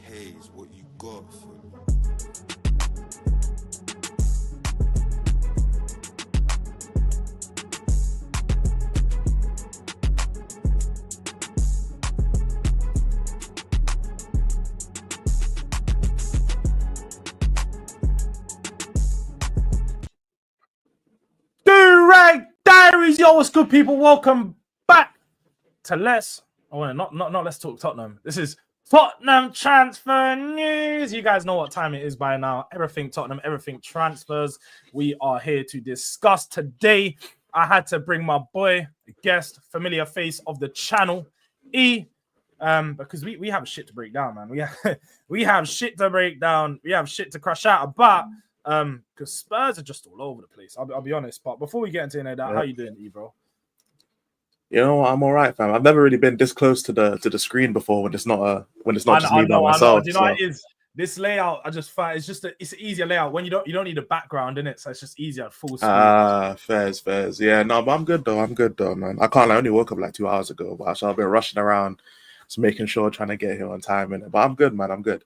Hayes, what you got for me? Durag Diaries, yo, what's good, people? Welcome back to Let's Talk Tottenham. This is Tottenham transfer news. You guys know what time it is by now. Everything Tottenham, everything transfers. We are here to discuss today. I had to bring my boy, guest, familiar face of the channel, because we have shit to break down, man. We have shit to break down. We have shit to crash out about. Because Spurs are just all over the place. I'll be honest. But before we get into any of that, how you doing, bro? You know, I'm all right, fam. I've never really been this close to the screen before when it's not just me by myself. Do you know what it is? This layout, I just find it's an easier layout when you don't need a background in it, so it's just easier full screen. Fairs. Yeah, no, but I'm good though, man. I only woke up like 2 hours ago, but I've been rushing around, just making sure, trying to get here on time, innit? But I'm good, man. I'm good.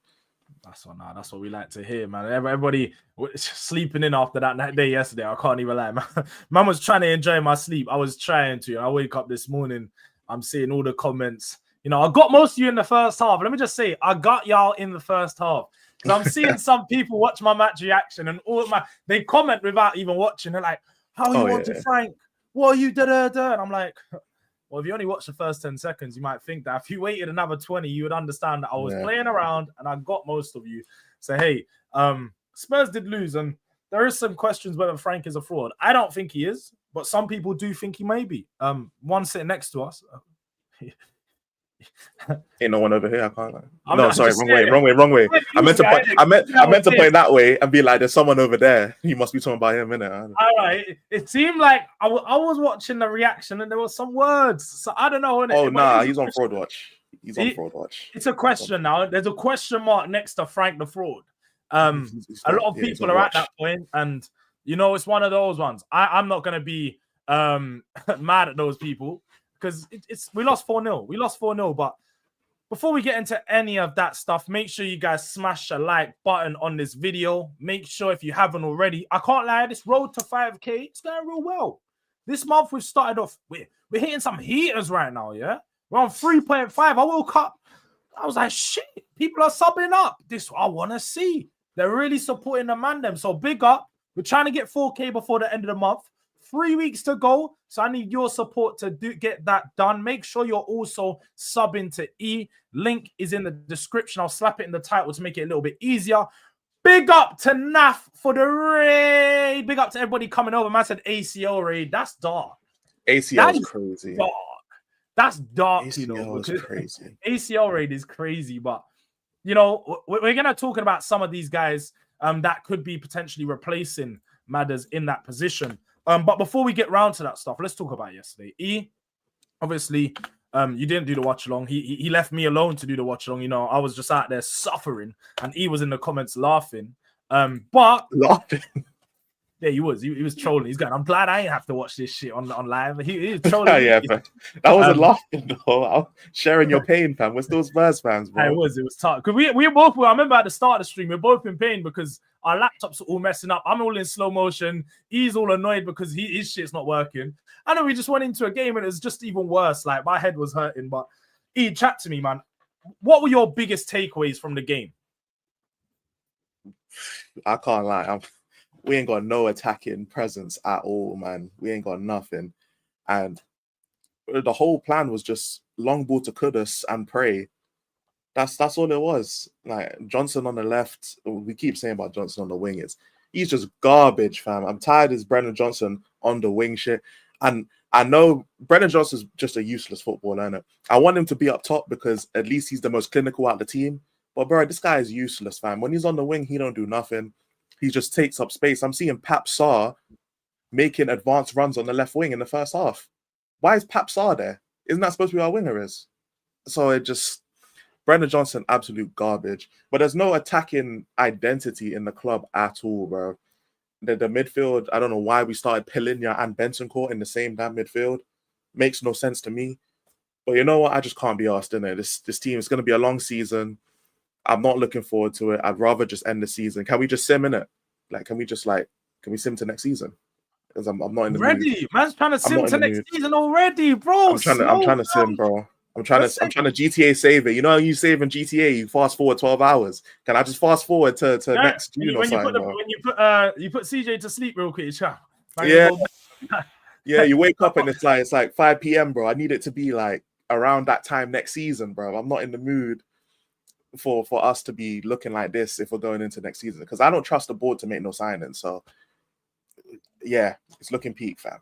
That's what we like to hear, man. Everybody sleeping in after that day yesterday. I can't even lie, man. Man was trying to enjoy my sleep. I was trying to. I wake up this morning, I'm seeing all the comments. You know, I got most of you in the first half. Let me just say, I got y'all in the first half. Because I'm seeing some people watch my match reaction and they comment without even watching. They're like, how you want to Frank? What are you da-da-da? And I'm like, well, if you only watch the first 10 seconds, you might think that if you waited another 20, you would understand that I was playing around and I got most of you. So, hey, Spurs did lose, and there is some questions whether Frank is a fraud. I don't think he is, but some people do think he may be. One sitting next to us. Ain't no one over here. I can't. Wrong way. I meant to point that way and be like, "There's someone over there." You must be talking about him, innit? All right. It seemed like I was watching the reaction and there were some words, so I don't know. Innit? Oh nah, he's on fraud watch. Fraud watch. It's a question now. There's a question mark next to Frank the fraud. A lot of people are at that point, and you know it's one of those ones. I'm not gonna be mad at those people. Because we lost 4-0. We lost 4-0. But before we get into any of that stuff, make sure you guys smash a like button on this video. Make sure if you haven't already, I can't lie, this road to 5K, it's going real well. This month we've started off, we're hitting some heaters right now, yeah? We're on 3.5. I woke up, I was like, shit, people are subbing up. This I want to see. They're really supporting the man them. So big up. We're trying to get 4K before the end of the month. 3 weeks to go, so I need your support to get that done. Make sure you're also subbing to E. Link is in the description. I'll slap it in the title to make it a little bit easier. Big up to NAF for the raid. Big up to everybody coming over. Man said ACL raid. That's dark. ACL is crazy. Dark. That's dark, ACL, you know. Is crazy. ACL raid is crazy, but you know, we're gonna talk about some of these guys that could be potentially replacing Madders in that position. But before we get round to that stuff, let's talk about yesterday. E, obviously, you didn't do the watch along. He left me alone to do the watch along. You know, I was just out there suffering, and E was in the comments laughing. But laughing. Yeah, he was. He was trolling. He's going, I'm glad I didn't have to watch this shit on live. He was trolling. Yeah, that wasn't laughing though. I was sharing your pain, fam. We're still Spurs fans, bro. It was tough. Because we both were, I remember at the start of the stream, we are both in pain because our laptops are all messing up. I'm all in slow motion. He's all annoyed because his shit's not working. I know we just went into a game and it was just even worse. Like, my head was hurting. But E, chat to me, man. What were your biggest takeaways from the game? I can't lie. We ain't got no attacking presence at all, man. We ain't got nothing. And the whole plan was just long ball to Kudus and pray. That's all it was. Like, Johnson on the left, we keep saying about Johnson on the wing, he's just garbage, fam. I'm tired of Brennan Johnson on the wing shit. And I know Brennan Johnson's just a useless footballer, innit? I want him to be up top because at least he's the most clinical out of the team. But bro, this guy is useless, fam. When he's on the wing, he don't do nothing. He just takes up space. I'm seeing Pap Sarr making advanced runs on the left wing in the first half. Why is Papsar there? Isn't that supposed to be our winger is? So it just, Brendan Johnson, absolute garbage. But there's no attacking identity in the club at all, bro. The midfield, I don't know why we started Pilinia and Bentancur in the same damn midfield. Makes no sense to me. But you know what? I just can't be asked, innit? This team is going to be a long season. I'm not looking forward to it. I'd rather just end the season. Can we just sim in it? Like, can we sim to next season? Because I'm not in the mood. Man's trying to sim to next season already, bro. I'm trying to sim, bro. I'm trying to GTA save it. You know how you save in GTA, you fast forward 12 hours. Can I just fast forward to next June or something? When you put CJ to sleep real quick, chat. Yeah. Yeah, you wake up and it's like 5 p.m., bro. I need it to be like around that time next season, bro. I'm not in the mood for us to be looking like this if we're going into next season, because I don't trust the board to make no signings. So yeah, it's looking peak, fam.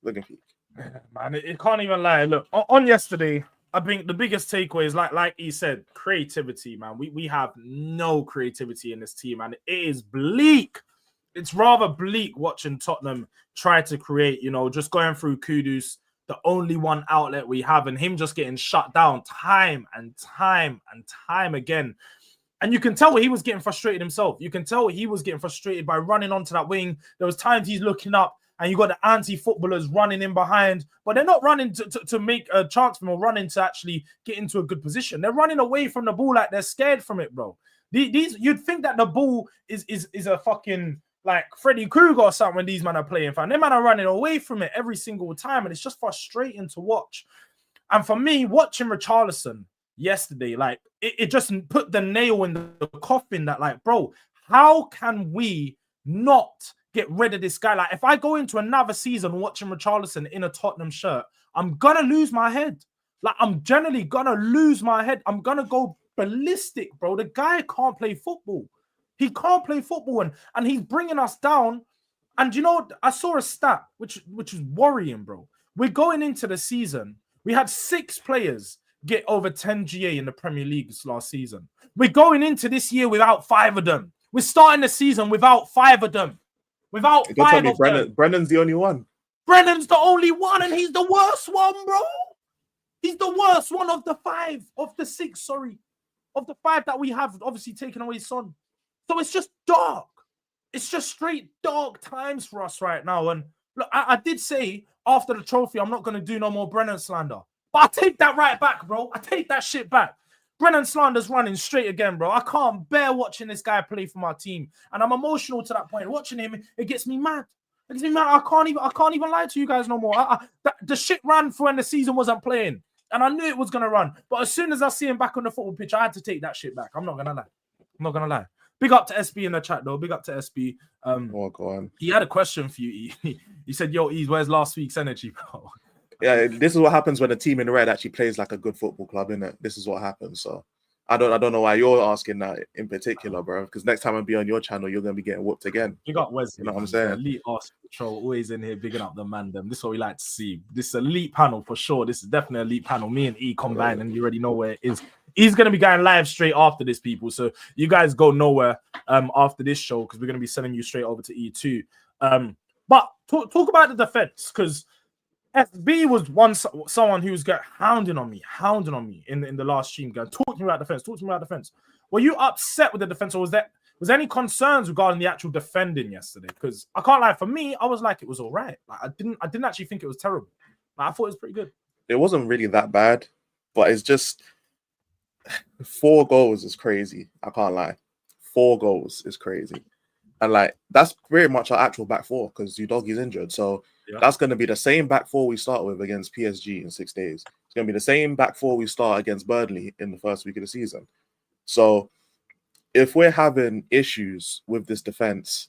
Looking peak. Man, it can't even lie. Look, on yesterday, I think the biggest takeaway is like he said, creativity, man. We have no creativity in this team, and it is bleak. It's rather bleak watching Tottenham try to create, just going through Kudus, the only one outlet we have, and him just getting shut down time and time and time again. And you can tell he was getting frustrated himself. You can tell he was getting frustrated by running onto that wing. There was times he's looking up and you got the anti-footballers running in behind, but they're not running to make a chance for him or running to actually get into a good position. They're running away from the ball like they're scared from it, bro. These you'd think that the ball is a fucking like Freddy Krueger or something when these men are playing, fam. Them men are running away from it every single time, and it's just frustrating to watch. And for me, watching Richarlison yesterday, like it just put the nail in the coffin that, like, bro, how can we not get rid of this guy? Like, if I go into another season watching Richarlison in a Tottenham shirt, I'm gonna lose my head. Like, I'm generally gonna lose my head. I'm gonna go ballistic, bro. The guy can't play football. He can't play football, and he's bringing us down. And you know, I saw a stat which is worrying, bro. We're going into the season. We had 6 players get over 10 GA in the Premier League last season. We're going into this year without 5 of them. We're starting the season without 5 of them. Without 5 of them. Brennan's the only one. Brennan's the only one, and he's the worst one, bro. He's the worst one of the 5, of the 6, sorry. Of the 5 that we have, obviously taken away Son. So it's just dark. It's just straight dark times for us right now. And look, I did say after the trophy, I'm not going to do no more Brennan slander. But I take that right back, bro. I take that shit back. Brennan slander's running straight again, bro. I can't bear watching this guy play for my team. And I'm emotional to that point. Watching him, it gets me mad. It gets me mad. I can't even lie to you guys no more. The shit ran for when the season wasn't playing. And I knew it was going to run. But as soon as I see him back on the football pitch, I had to take that shit back. I'm not going to lie. Big up to SB in the chat, though. Big up to SB. Go on. He had a question for you. He said, yo, Ease, where's last week's energy, bro? Yeah, this is what happens when a team in the red actually plays like a good football club, innit? This is what happens. So I don't know why you're asking that in particular, bro. Because next time I be on your channel, you're gonna be getting whooped again. You got Wesley. You know what I'm saying? Elite Arsenal Patrol, always in here, bigging up the man. Them. This is what we like to see. This is elite panel for sure. This is definitely an elite panel. Me and E combined, and you already know where it is. He's gonna be going live straight after this, people. So you guys go nowhere after this show, because we're gonna be sending you straight over to E2. But talk about the defense, because FB was someone who was hounding on me in the last stream. Going, talk to me about defense. Were you upset with the defense, or was there any concerns regarding the actual defending yesterday? Because I can't lie, for me, I was like, it was all right. Like, I didn't actually think it was terrible. Like, I thought it was pretty good. It wasn't really that bad, but it's just 4 goals is crazy. I can't lie. 4 goals is crazy. And like, that's very much our actual back 4, because Udogie's injured. So that's going to be the same back 4 we start with against PSG in 6 days. It's going to be the same back 4 we start against Burnley in the first week of the season. So if we're having issues with this defense,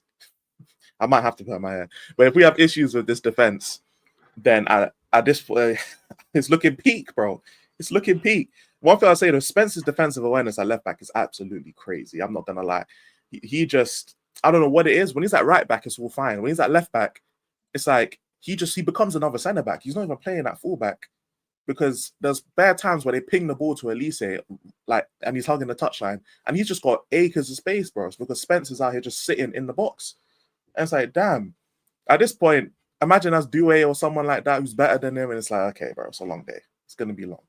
I might have to put my hair. But if we have issues with this defense, then at this point, it's looking peak, bro. It's looking peak. One thing I'll say, though, Spencer's defensive awareness at left back is absolutely crazy. I'm not going to lie. He just, I don't know what it is. When he's at right back, it's all fine. When he's at left back, it's like he becomes another centre back. He's not even playing at full back, because there's bare times where they ping the ball to Elise, like, and he's hugging the touchline, and he's just got acres of space, bro. It's because Spencer's out here just sitting in the box. And it's like, damn. At this point, imagine as Doué or someone like that who's better than him, and it's like, okay, bro, it's a long day. It's going to be long.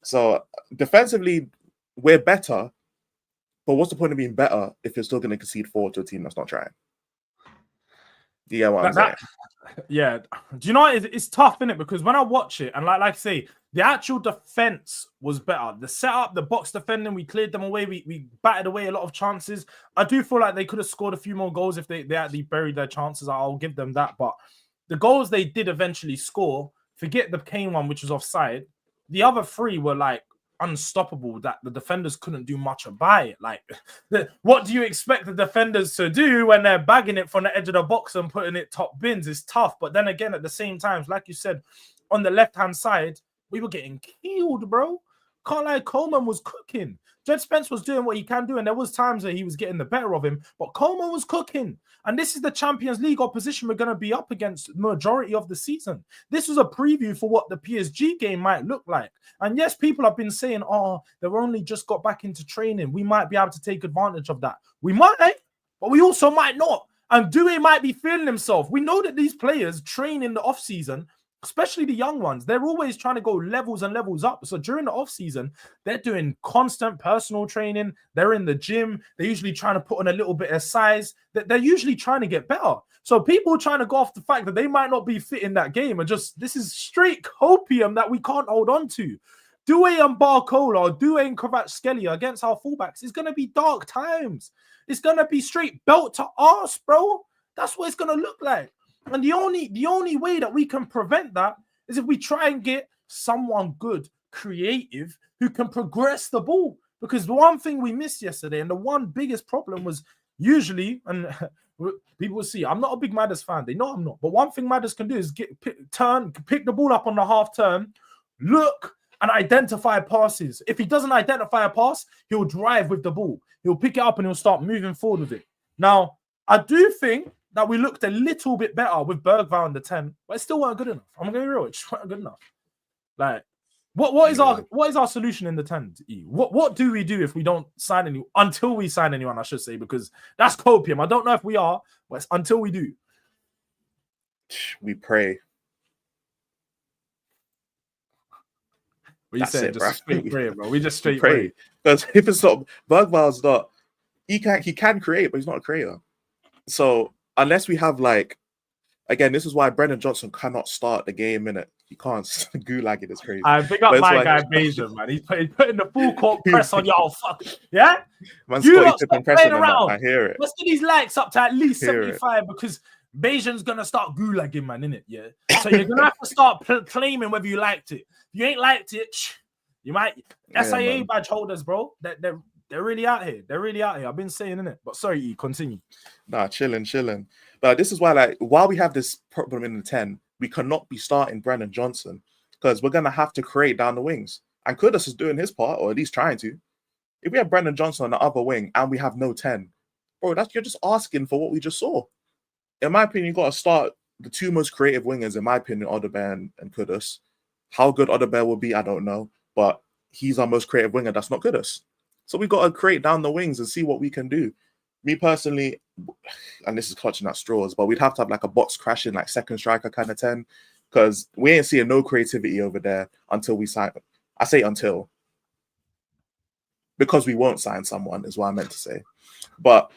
So defensively, we're better, but what's the point of being better if you're still going to concede 4 to a team that's not trying? Yeah, what I'm saying. Yeah. Do you know what? It's tough, isn't it? Because when I watch it, and like I say, the actual defense was better. The setup, the box defending, we cleared them away. We batted away a lot of chances. I do feel like they could have scored a few more goals if they actually buried their chances. I'll give them that. But the goals they did eventually score, forget the Kane one, which was offside. The other 3 were like unstoppable, that the defenders couldn't do much about it. Like, what do you expect the defenders to do when they're bagging it from the edge of the box and putting it top bins? It's tough. But then again, at the same time, like you said, on the left-hand side, we were getting killed, bro. Can't lie, Coleman was cooking. Jed Spence was doing what he can do, and there was times that he was getting the better of him, but Coleman was cooking. And this is the Champions League opposition we're going to be up against the majority of the season. This was a preview for what the PSG game might look like. And yes, people have been saying, oh, they've only just got back into training. We might be able to take advantage of that. We might, but we also might not. And Doué might be feeling himself. We know that these players train in the off-season, especially the young ones. They're always trying to go levels and levels up. So during the off-season, they're doing constant personal training. They're in the gym. They're usually trying to put on a little bit of size. They're usually trying to get better. So people trying to go off the fact that they might not be fit in that game and just, this is straight copium that we can't hold on to. Doué and Barcola or Doué and Kvaratskhelia against our fullbacks is going to be dark times. It's going to be straight belt to arse, bro. That's what it's going to look like. And the only way that we can prevent that is if we try and get someone good, creative, who can progress the ball. Because the one thing we missed yesterday, and the one biggest problem was usually, and people will see, I'm not a big Madders fan. They know I'm not. But one thing Madders can do is pick the ball up on the half turn, look, and identify passes. If he doesn't identify a pass, he'll drive with the ball. He'll pick it up and he'll start moving forward with it. Now, I do think that we looked a little bit better with Bergvall in the 10, but it still weren't good enough. I'm gonna be real, it just weren't good enough. Like, what is our solution in the 10? What do we do if we don't sign anyone until we sign anyone? I should say, because that's copium. I don't know if we are, but it's until we do. We pray. What you saying? Just straight pray, bro. We just straight pray. Because if it's not Bergvall's not, he can create, but he's not a creator. So unless we have, like, again, this is why Brennan Johnson cannot start the game, innit? He can't. Gulag it is crazy. I pick up my guy, Bayesian, man. He's putting the full court press on y'all. Fuck. Yeah? Man, Scotty Pippen pressing around. I hear it. Let's get these likes up to at least 75 because Bayesian's going to start gulagging, man, innit? Yeah? So you're going to have to start claiming whether you liked it. If you ain't liked it, you might. SIA badge holders, bro. They're really out here. They're really out here. I've been saying, innit? But sorry, E, continue. Nah, chilling. But this is why, like, while we have this problem in the 10, we cannot be starting Brennan Johnson because we're going to have to create down the wings. And Kudus is doing his part, or at least trying to. If we have Brennan Johnson on the other wing and we have no 10, bro, you're just asking for what we just saw. In my opinion, you've got to start the 2 most creative wingers, in my opinion, Odebear and Kudus. How good Odebear will be, I don't know. But he's our most creative winger. That's not Kudus. So we've got to create down the wings and see what we can do. Me personally, and this is clutching at straws, but we'd have to have like a box crashing, like second striker kind of 10, because we ain't seeing no creativity over there until we sign. I say until, because we won't sign someone is what I meant to say. But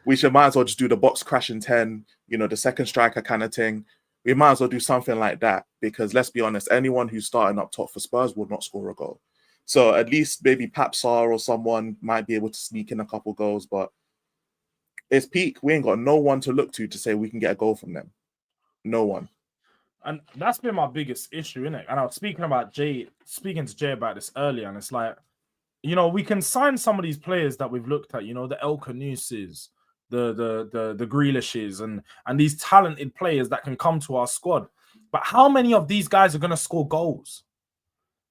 we might as well just do the box crashing 10, the second striker kind of thing. We might as well do something like that because let's be honest, anyone who's starting up top for Spurs will not score a goal. So at least maybe Papsar or someone might be able to sneak in a couple goals, but it's peak. We ain't got no one to look to say we can get a goal from them. No one. And that's been my biggest issue, innit? And I was speaking to Jay about this earlier, and it's like, we can sign some of these players that we've looked at, the El Canuses, the Grealishes, and these talented players that can come to our squad. But how many of these guys are going to score goals?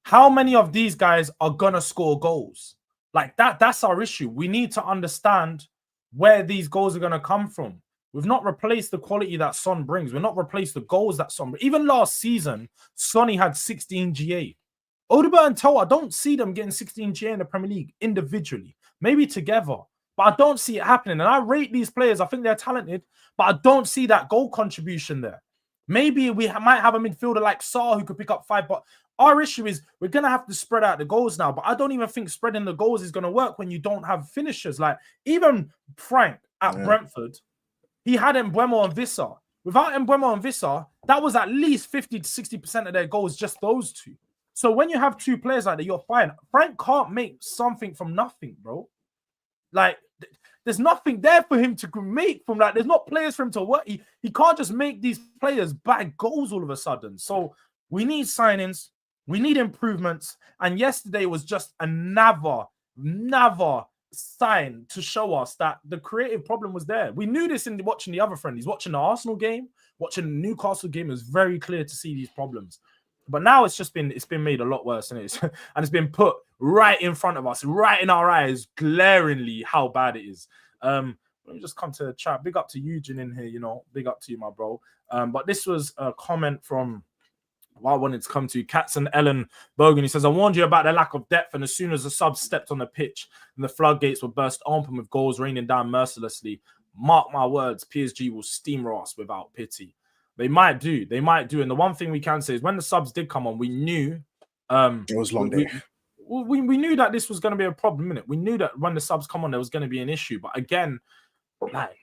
How many of these guys are going to score goals? Like that's our issue. We need to understand where these goals are going to come from. We've not replaced the quality that Son brings. We've not replaced the goals that Son brings. Even last season, Sonny had 16 GA. Odegaard and Toa, I don't see them getting 16 GA in the Premier League individually. Maybe together. but I don't see it happening. And I rate these players. I think they're talented, but I don't see that goal contribution there. Maybe we might have a midfielder like Saar who could pick up 5, but our issue is we're going to have to spread out the goals now. But I don't even think spreading the goals is going to work when you don't have finishers. Like, even Frank at Brentford, he had Mbeumo and Visser. Without Mbeumo and Visser, that was at least 50 to 60% of their goals, just those two. So when you have two players like that, you're fine. Frank can't make something from nothing, bro. Like, there's nothing there for him to make from that. There's not players for him to work. He can't just make these players bag goals all of a sudden. So we need signings. We need improvements. And yesterday was just another sign to show us that the creative problem was there. We knew this in watching the other friendlies. Watching the Arsenal game, watching the Newcastle game, it was very clear to see these problems. But now it's been made a lot worse, and it's been put right in front of us, right in our eyes, glaringly how bad it is. Let me just come to the chat. Big up to Eugene in here, you know. Big up to you, my bro. But this was a comment from what I wanted to come to. Katz and Ellen Bogan. He says, I warned you about the lack of depth, and as soon as the subs stepped on the pitch and the floodgates were burst open with goals raining down mercilessly, mark my words, PSG will steamroll us without pity. They might do. And the one thing we can say is when the subs did come on, we knew it was long day. We knew that this was going to be a problem, innit? We knew that when the subs come on, there was going to be an issue. But again, like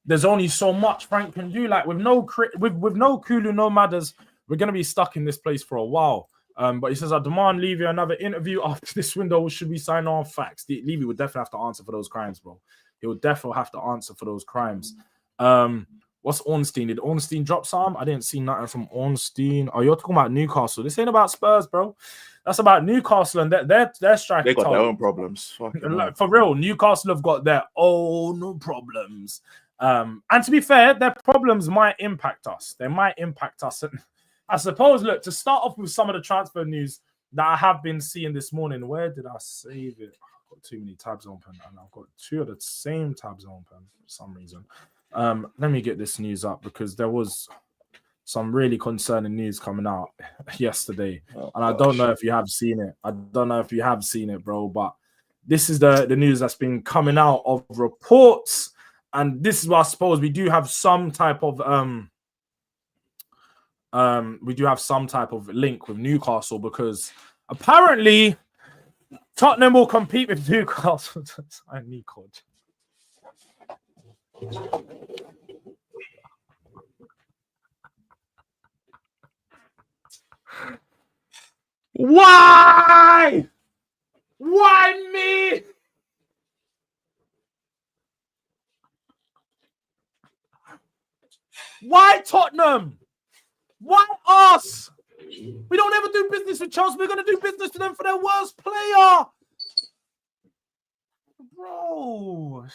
there's only so much Frank can do. Like with no Kulu, no Matters, we're going to be stuck in this place for a while. But he says, I demand Levy another interview after this window. Should we sign on? Facts. Levy would definitely have to answer for those crimes, bro. He would definitely have to answer for those crimes. What's Ornstein? Did Ornstein drop some? I didn't see nothing from Ornstein. Oh, you're talking about Newcastle. This ain't about Spurs, bro. That's about Newcastle and their striker. They got their own problems. Like, for real, Newcastle have got their own problems. And to be fair, their problems might impact us. They might impact us. And I suppose, look, to start off with some of the transfer news that I have been seeing this morning. Where did I save it? I've got too many tabs open, and I've got two of the same tabs open for some reason. Let me get this news up because there was some really concerning news coming out yesterday. And I don't know if you have seen it. Bro, but this is the news that's been coming out of reports. And this is what I suppose we do have some type of link with Newcastle because apparently Tottenham will compete with Newcastle. I need Nico. Why? Why me? Why Tottenham? Why us? We don't ever do business with Chelsea. We're going to do business with them for their worst player. Bro.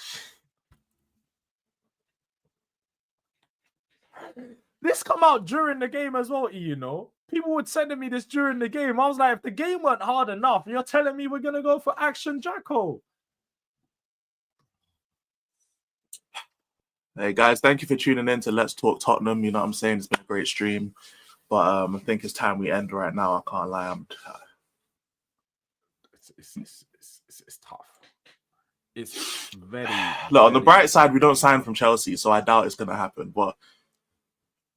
This come out during the game as well, you know. People were sending me this during the game. I was like, if the game weren't hard enough, you're telling me we're going to go for action, Jacko. Hey, guys, thank you for tuning in to Let's Talk Tottenham. You know what I'm saying? It's been a great stream. But I think it's time we end right now. I can't lie. It's tough. It's very... Look, on the bright side, we don't sign from Chelsea, so I doubt it's going to happen. But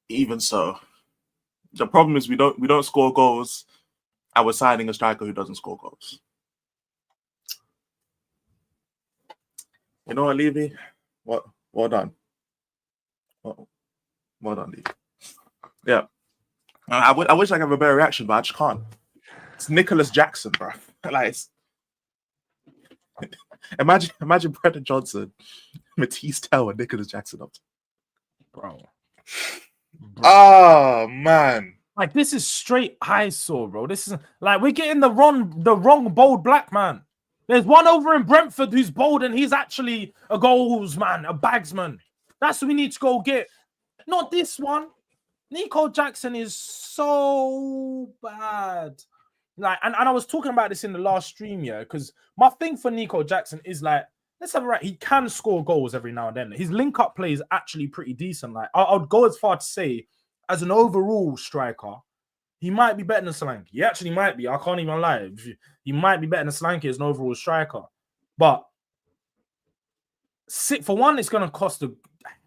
even so, the problem is we don't score goals, and we're signing a striker who doesn't score goals. You know what, Levy? Well done. Well done, Levy. Yeah. I wish I could have a better reaction, but I just can't. It's Nicolas Jackson, bro. Like, imagine Brendan Johnson, Matisse Tell, and Nicolas Jackson up. Bro. Oh man. Like, this is straight eyesore, bro. This is like we're getting the wrong bold black man. There's one over in Brentford who's bold and he's actually a goals man, a bagsman. That's what we need to go get. Not this one. Nico Jackson is so bad. Like, and I was talking about this in the last stream, yeah, because my thing for Nico Jackson is like, let's have it right. He can score goals every now and then. His link-up play is actually pretty decent. Like, I would go as far to say, as an overall striker, he might be better than Solanke. He actually might be. I can't even lie. He might be better than Solanke as an overall striker. But for one, it's going to cost a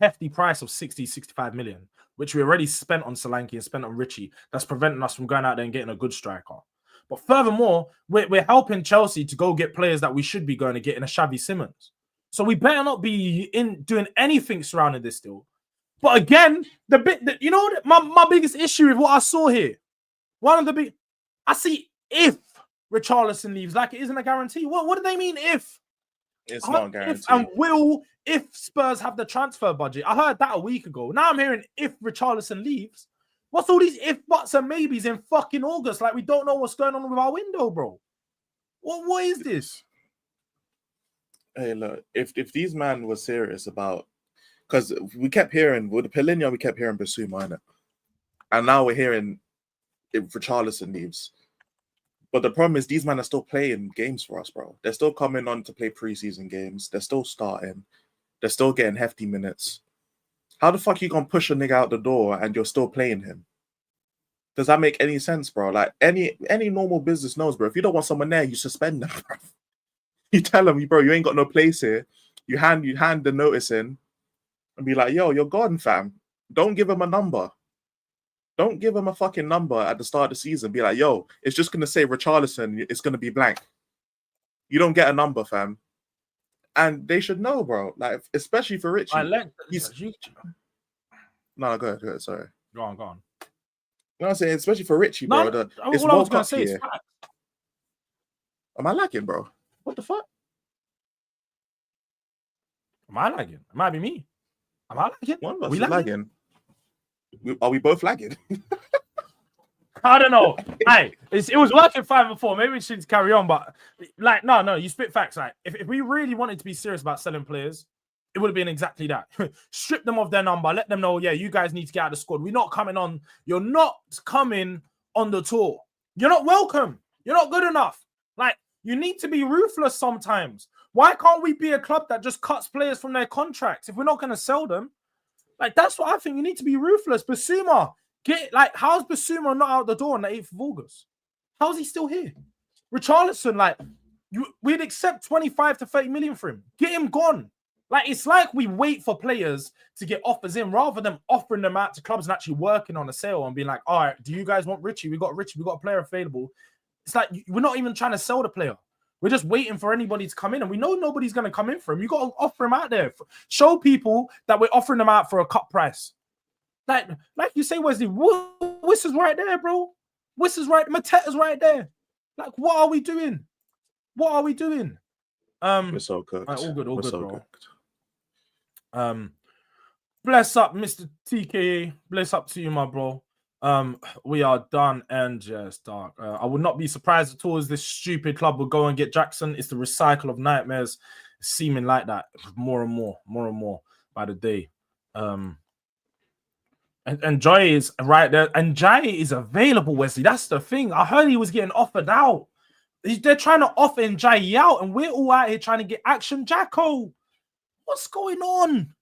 hefty price of 65 million, which we already spent on Solanke and spent on Richie. That's preventing us from going out there and getting a good striker. But furthermore, we're helping Chelsea to go get players that we should be going to get in a Xavi Simons. So we better not be doing anything surrounding this deal. But again, my biggest issue with what I saw here, I see if Richarlison leaves, like it isn't a guarantee. What do they mean if? It's not a guarantee. If Spurs have the transfer budget? I heard that a week ago. Now I'm hearing if Richarlison leaves. What's all these if, buts, and maybes in fucking August? Like we don't know what's going on with our window, bro. What is this? Hey, look, if these men were serious about, because we kept hearing with the Pellegrini, we kept hearing Basuma, innit? And now we're hearing if Richarlison leaves. But the problem is these men are still playing games for us, bro. They're still coming on to play preseason games. They're still starting. They're still getting hefty minutes. How the fuck you gonna push a nigga out the door and you're still playing him? Does that make any sense, bro? Like any normal business knows, bro. If you don't want someone there, you suspend them, bro. You tell them, bro, you ain't got no place here. You hand the notice in and be like, yo, you're gone, fam. Don't give him a number. Don't give him a fucking number at the start of the season. Be like, yo, it's just gonna say Richarlison. It's gonna be blank. You don't get a number, fam. And they should know, bro. Like, especially for Richie. No, go ahead. Sorry. Go on. You know what I'm saying? Especially for Richie, bro. It's all I was World Cup say here. Am I lagging, bro? What the fuck? Am I lagging? It might be me. Am I lagging? One of us is lagging. Are we both lagging? I don't know. Hey, it was working fine before. Maybe we should carry on, but like, no, you spit facts. Like, if we really wanted to be serious about selling players, it would have been exactly that. Strip them of their number, let them know, yeah, you guys need to get out of the squad. We're not coming on. You're not coming on the tour. You're not welcome. You're not good enough. Like, you need to be ruthless sometimes. Why can't we be a club that just cuts players from their contracts if we're not going to sell them? Like, that's what I think. You need to be ruthless. Basuma, how's Basuma not out the door on the 8th of August? How's he still here? Richarlison, we'd accept 25 to 30 million for him. Get him gone. Like, it's like we wait for players to get offers in rather than offering them out to clubs and actually working on a sale and being like, all right, do you guys want Richie? We got a player available. It's like we're not even trying to sell the player. We're just waiting for anybody to come in, and we know nobody's going to come in for him. You got to offer him out there. Show people that we're offering them out for a cut price. Like you say, Wesley, Wiss is right there, bro. Wiss is right. Mateta's right there. Like, what are we doing? We're so cooked. All good, bro. Bless up, Mr. TKA. Bless up to you, my bro. We are done and just dark. I would not be surprised at all as this stupid club will go and get Jackson. It's the recycle of nightmares, seeming like that more and more by the day. And Jai is right there, and Jai is available, Wesley. That's the thing. I heard he was getting offered out. They're trying to offer Jai out, and we're all out here trying to get Action Jacko. What's going on?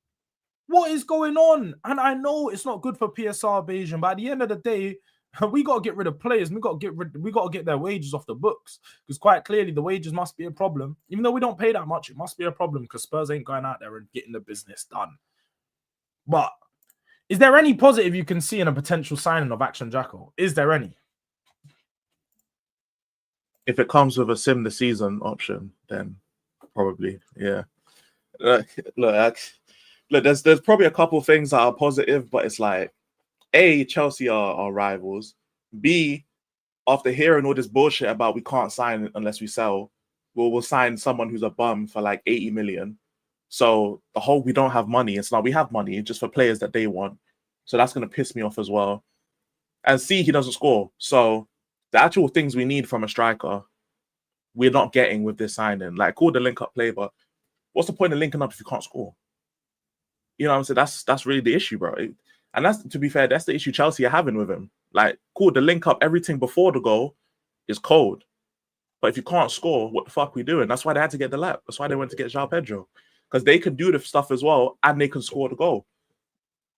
What is going on? And I know it's not good for PSR Bayesian, but at the end of the day, we got to get rid of players. We got to get their wages off the books, because quite clearly the wages must be a problem. Even though we don't pay that much, it must be a problem because Spurs ain't going out there and getting the business done. But is there any positive you can see in a potential signing of Action Jacko? Is there any? If it comes with a sim the season option, then probably, yeah. Look, there's probably a couple of things that are positive, but it's like, A, Chelsea are rivals. B, after hearing all this bullshit about we can't sign unless we sell, we'll sign someone who's a bum for like 80 million. So the whole we don't have money, it's not we have money just for players that they want. So that's going to piss me off as well. And C, he doesn't score. So the actual things we need from a striker, we're not getting with this signing. Like, call the link-up play, but what's the point of linking up if you can't score? You know what I'm saying? That's really the issue, bro. And that's, to be fair, that's the issue Chelsea are having with him. Like, cool, the link-up, everything before the goal is cold. But if you can't score, what the fuck are we doing? That's why they had to get the lap. That's why they went to get João Pedro. Because they can do the stuff as well, and they can score the goal.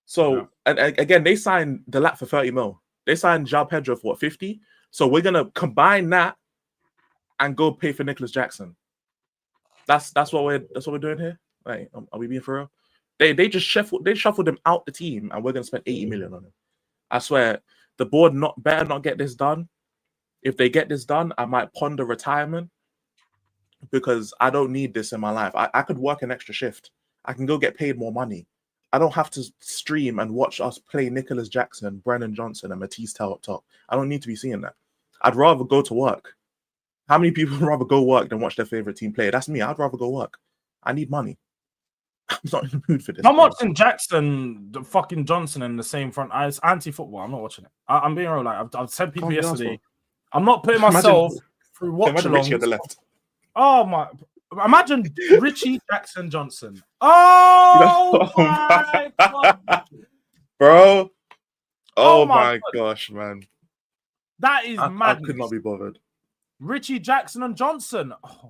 So, and again, they signed the lap for 30 mil. They signed João Pedro for what, 50? So we're going to combine that and go pay for Nicolas Jackson. That's what we're doing here. Like, are we being for real? They just shuffled him out the team, and we're gonna spend 80 million on him. I swear, the board better not get this done. If they get this done, I might ponder retirement because I don't need this in my life. I could work an extra shift. I can go get paid more money. I don't have to stream and watch us play Nicolas Jackson, Brennan Johnson, and Matisse Tell up top. I don't need to be seeing that. I'd rather go to work. How many people would rather go work than watch their favorite team play? That's me. I'd rather go work. I need money. I'm not in the mood for this. I'm watching Jackson, the fucking Johnson in the same front. It's anti-football. I'm not watching it. I'm being real. Like I've said people yesterday. I'm not putting myself through watch-alongs. On the left. Oh my! Imagine Richie Jackson Johnson. Oh my God. Bro! Oh my gosh, man! That is madness. I could not be bothered. Richie Jackson and Johnson. Oh,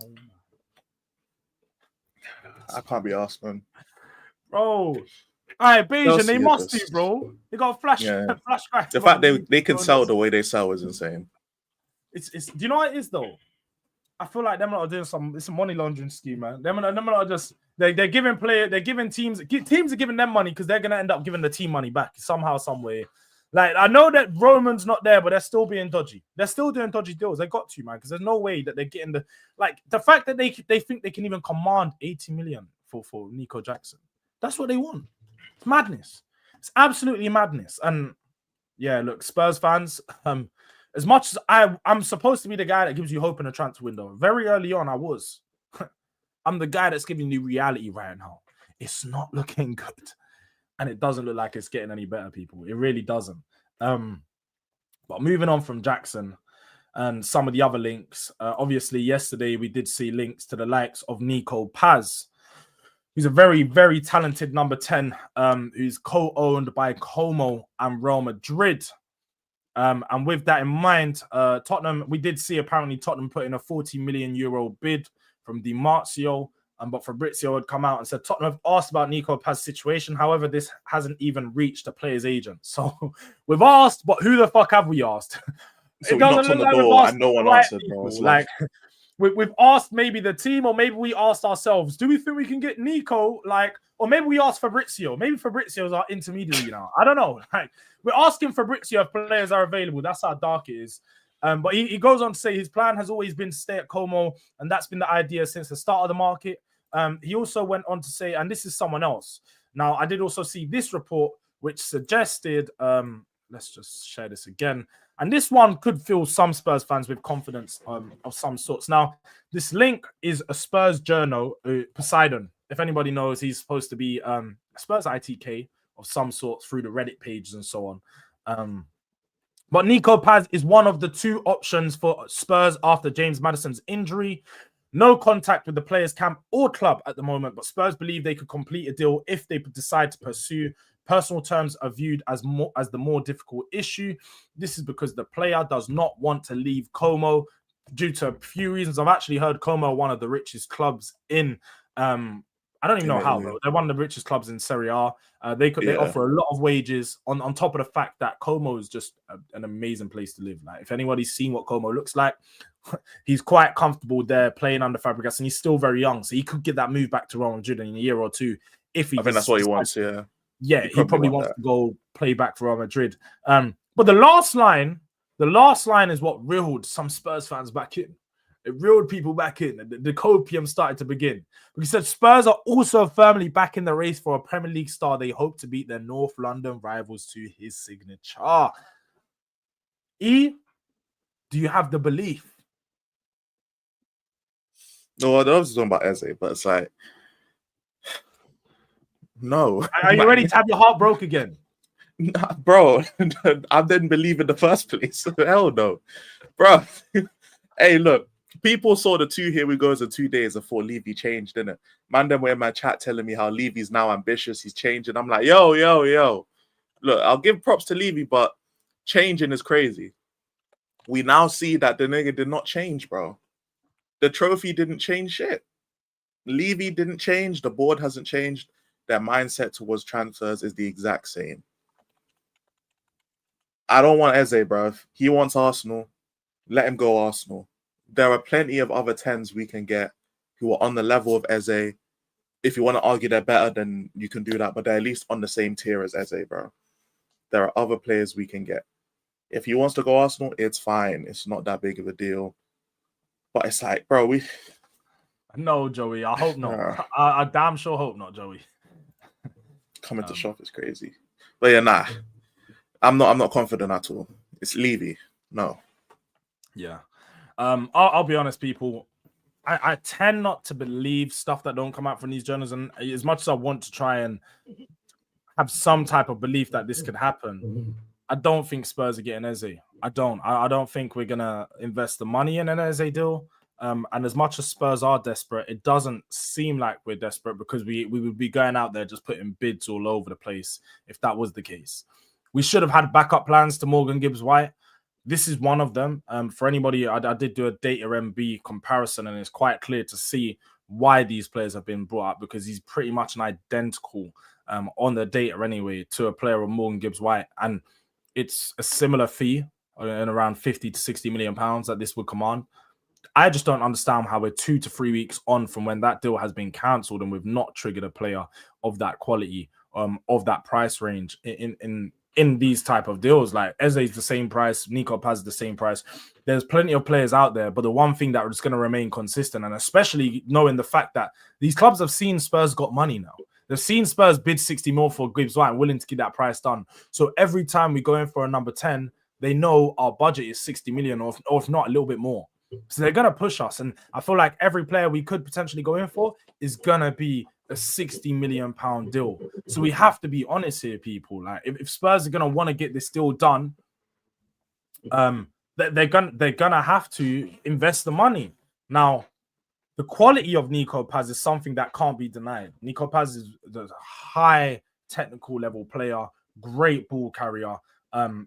I can't be asked, man. Bro. All right, Bayesian, they must do, bro. They got a flash crack. The fact they can sell the way they sell is insane. It's do you know what it is though? I feel like them are doing it's a money laundering scheme, man. Them are just they're giving teams are giving them money because they're gonna end up giving the team money back somehow, some way. Like, I know that Roman's not there, but they're still being dodgy. They're still doing dodgy deals. They got to, man, because there's no way that they're getting the fact that they think they can even command 80 million for Nico Jackson. That's what they want. It's madness. It's absolutely madness. And yeah, look, Spurs fans, as much as I'm supposed to be the guy that gives you hope in a transfer window, very early on I was. I'm the guy that's giving you reality right now. It's not looking good. And it doesn't look like it's getting any better, people. It really doesn't. But moving on from Jackson and some of the other links, obviously yesterday we did see links to the likes of Nico PAZ, who's a very, very talented number 10, who's co-owned by Como and Real Madrid. And with that in mind, Tottenham, we did see apparently Tottenham put in a 40 million euro bid from Di Marzio. But Fabrizio had come out and said Tottenham have asked about Nico PAZ's situation. However, this hasn't even reached the player's agent. So we've asked, but who the fuck have we asked? So it doesn't look like we've asked and no one answered, bro. Like we've asked maybe the team, or maybe we asked ourselves, do we think we can get Nico? Or maybe we asked Fabrizio. Maybe Fabrizio's our intermediary now. I don't know. Like, we're asking Fabrizio if players are available. That's how dark it is. But he goes on to say his plan has always been to stay at Como, and that's been the idea since the start of the market. He also went on to say, and this is someone else. Now, I did also see this report, which suggested, let's just share this again. And this one could fill some Spurs fans with confidence of some sorts. Now, this link is a Spurs journal, Poseidon. If anybody knows, he's supposed to be a Spurs ITK of some sort through the Reddit pages and so on. But Nico PAZ is one of the two options for Spurs after James Maddison's injury. No contact with the players' camp or club at the moment, but Spurs believe they could complete a deal if they decide to pursue. Personal terms are viewed as the more difficult issue. This is because the player does not want to leave Como due to a few reasons. I've actually heard Como, one of the richest clubs in I don't even know how, but they're one of the richest clubs in Serie A. They offer a lot of wages on top of the fact that Como is just an amazing place to live. Like, if anybody's seen what Como looks like, he's quite comfortable there playing under Fabregas, and he's still very young, so he could get that move back to Real Madrid in a year or two if he. I think that's what he wants. Yeah, he probably wants to go play back for Real Madrid. But the last line is what reeled some Spurs fans back in. It reeled people back in. The copium started to begin. He said Spurs are also firmly back in the race for a Premier League star. They hope to beat their North London rivals to his signature. Do you have the belief? No, I was talking about Eze, but it's like, no. Are you ready to have your heart broke again? Nah, bro, I didn't believe in the first place. Hell no. Bro, hey, look. People saw the 2 here we goes in 2 days and thought Levy changed, didn't it? Man, them were in my chat telling me how Levy's now ambitious, he's changing. I'm like, yo. Look, I'll give props to Levy, but changing is crazy. We now see that the nigga did not change, bro. The trophy didn't change shit. Levy didn't change. The board hasn't changed. Their mindset towards transfers is the exact same. I don't want Eze, bro. He wants Arsenal. Let him go Arsenal. There are plenty of other 10s we can get who are on the level of Eze, if you want to argue they're better, then you can do that. But they're at least on the same tier as Eze, bro. There are other players we can get. If he wants to go Arsenal, it's fine. It's not that big of a deal. But it's like, bro, we... No, Joey, I hope not. I damn sure hope not, Joey. Coming to shop is crazy. But yeah, nah. I'm not confident at all. It's Levy. No. Yeah. I'll be honest, people. I tend not to believe stuff that don't come out from these journals. And as much as I want to try and have some type of belief that this could happen, I don't think Spurs are getting Eze. I don't think we're gonna invest the money in an Eze deal. And as much as Spurs are desperate, it doesn't seem like we're desperate because we would be going out there just putting bids all over the place if that was the case. We should have had backup plans to Morgan Gibbs-White. This is one of them. For anybody, I did do a data MB comparison, and it's quite clear to see why these players have been brought up because he's pretty much an identical on the data anyway to a player of Morgan Gibbs-White, and it's a similar fee in around 50 to 60 million pounds that this would command. I just don't understand how we're 2 to 3 weeks on from when that deal has been cancelled and we've not triggered a player of that quality, of that price range in these type of deals. Like Eze is the same price, Nico PAZ is the same price. There's plenty of players out there, but the one thing that is going to remain consistent, and especially knowing the fact that these clubs have seen Spurs got money now. They've seen Spurs bid 60 mil for Gibbs-White and willing to get that price done. So every time we go in for a number 10, they know our budget is 60 million or if not a little bit more. So they're going to push us. And I feel like every player we could potentially go in for is going to be a 60 million pound deal. So we have to be honest here, people. Like if Spurs are going to want to get this deal done, they're gonna have to invest the money. Now, the quality of Nico PAZ is something that can't be denied. Nico PAZ is a high technical level player, great ball carrier.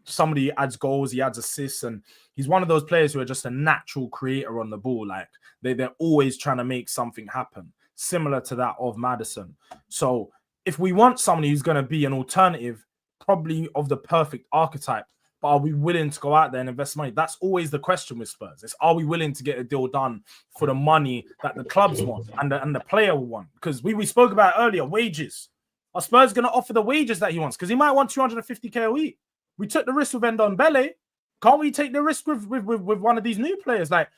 Somebody who adds goals, he adds assists, and he's one of those players who are just a natural creator on the ball. Like they're always trying to make something happen, similar to that of Maddison. So if we want somebody who's going to be an alternative, probably of the perfect archetype, but are we willing to go out there and invest money? That's always the question with Spurs. It's are we willing to get a deal done for the money that the clubs want and the player will want? Because we spoke about earlier, wages. Are Spurs going to offer the wages that he wants? Because he might want 250k a week. We took the risk with Ndombele. Can't we take the risk with one of these new players? Like,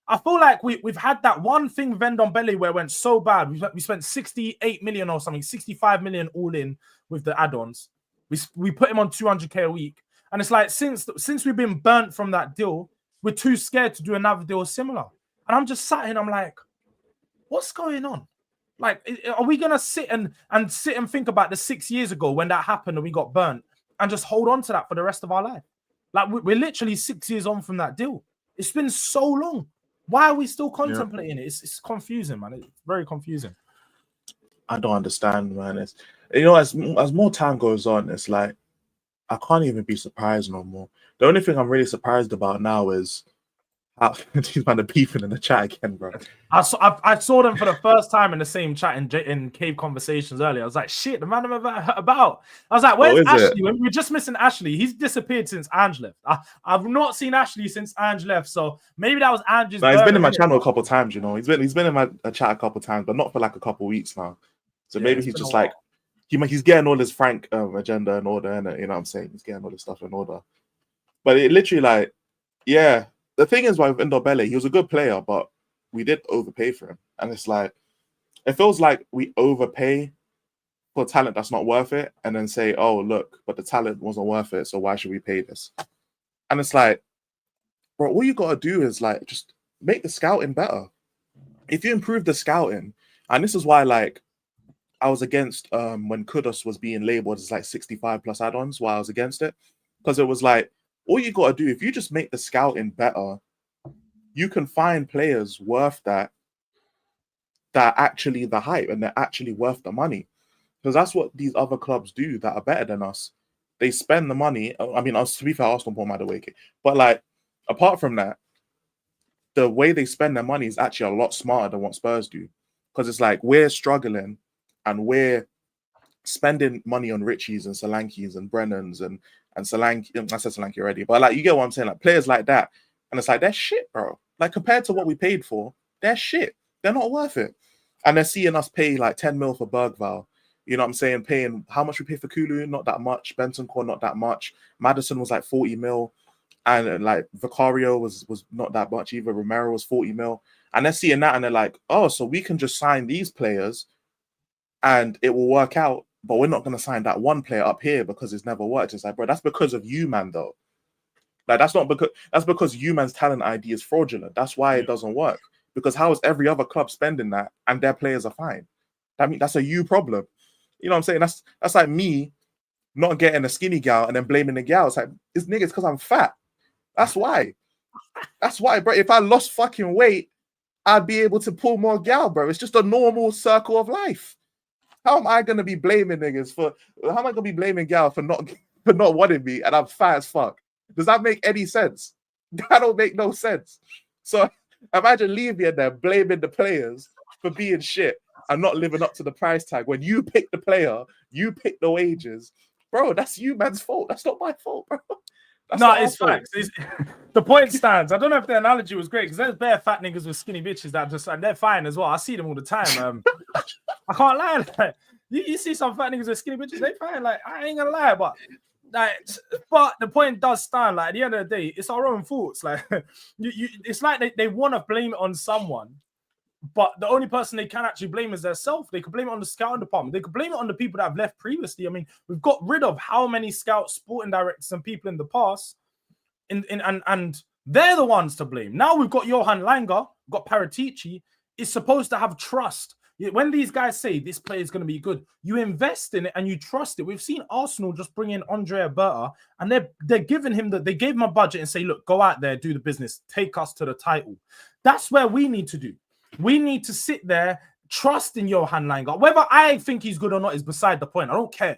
I feel like we've had that one thing with Ndombele where it went so bad. We spent 68 million or something, 65 million all in with the add-ons. We put him on 200k a week. And it's like, since we've been burnt from that deal, we're too scared to do another deal similar. And I'm just sat here and I'm like, what's going on? Like, are we going to sit and think about the 6 years ago when that happened and we got burnt and just hold on to that for the rest of our life? Like, we're literally 6 years on from that deal. It's been so long. Why are we still contemplating it? It's confusing, man. It's very confusing. I don't understand, man. It's, you know, as more time goes on, it's like, I can't even be surprised no more. The only thing I'm really surprised about now is how these man are beefing in the chat again, bro. I saw them for the first time in the same chat in Cave Conversations earlier. I was like, shit, the man I'm about. I was like, where's Ashley? We're just missing Ashley. He's disappeared since Ange left. I've not seen Ashley since Ange left, so maybe that was Ange's. No, he's been in my channel a couple times, you know. He's been in my chat a couple times, but not for like a couple weeks now. So yeah, maybe he's just like he's getting all his Frank agenda in order, and you know what I'm saying? He's getting all this stuff in order. But it literally, like, yeah. The thing is, with Ndombele, he was a good player, but we did overpay for him. And it's like, it feels like we overpay for talent that's not worth it, and then say, oh, look, but the talent wasn't worth it, so why should we pay this? And it's like, bro, all you got to do is, like, just make the scouting better. If you improve the scouting, and this is why, like, I was against when Kudus was being labeled as like 65 plus add-ons, why I was against it. Because it was like, all you got to do, if you just make the scouting better, you can find players worth that are actually the hype and they're actually worth the money. Because that's what these other clubs do that are better than us. They spend the money. I mean, to be fair, Arsenal bought Madueke. But like, apart from that, the way they spend their money is actually a lot smarter than what Spurs do. Because it's like, we're struggling and we're spending money on Richies and Solankis and Brennans and Solanke. I said Solanke already, but like, you get what I'm saying? Like, players like that. And it's like, they're shit, bro. Like, compared to what we paid for, they're shit. They're not worth it. And they're seeing us pay like 10 mil for Bergval. You know what I'm saying? Paying how much we pay for Kulu? Not that much. Bentancur, not that much. Maddison was like 40 mil. And like Vicario was not that much either. Romero was 40 mil. And they're seeing that and they're like, oh, so we can just sign these players and it will work out. But we're not going to sign that one player up here because it's never worked. It's like, bro, that's because of you, man, though. Like, that's because you, man's talent ID is fraudulent. That's why it doesn't work. Because how is every other club spending that and their players are fine? That's a you problem. You know what I'm saying? That's like me not getting a skinny gal and then blaming the gal. It's like, it's niggas because I'm fat. That's why. That's why, bro. If I lost fucking weight, I'd be able to pull more gal, bro. It's just a normal circle of life. How am I gonna be blaming niggas for? How am I gonna be blaming gal for not wanting me and I'm fat as fuck? Does that make any sense? That don't make no sense. So imagine leaving there blaming the players for being shit and not living up to the price tag when you pick the player, you pick the wages, bro. That's you man's fault. That's not my fault, bro. No, it's facts. The point stands. I don't know if the analogy was great because there's bare fat niggas with skinny bitches that just and they're fine as well. I see them all the time. I can't lie. Like, you see some fat niggas with skinny bitches, they fine. Like I ain't gonna lie, but the point does stand. Like at the end of the day, it's our own faults. Like it's like they want to blame it on someone. But the only person they can actually blame is themselves. They could blame it on the scouting department. They could blame it on the people that have left previously. I mean, we've got rid of how many scouts, sporting directors, and people in the past, and they're the ones to blame. Now we've got Johan Langer, we've got Paratici. It's supposed to have trust. When these guys say this player is going to be good, you invest in it and you trust it. We've seen Arsenal just bring in Andrea Berta, and they're giving him they gave him a budget and say, look, go out there, do the business, take us to the title. That's where we need to do. We need to sit there, trust in Johan Langer. Whether I think he's good or not is beside the point. I don't care.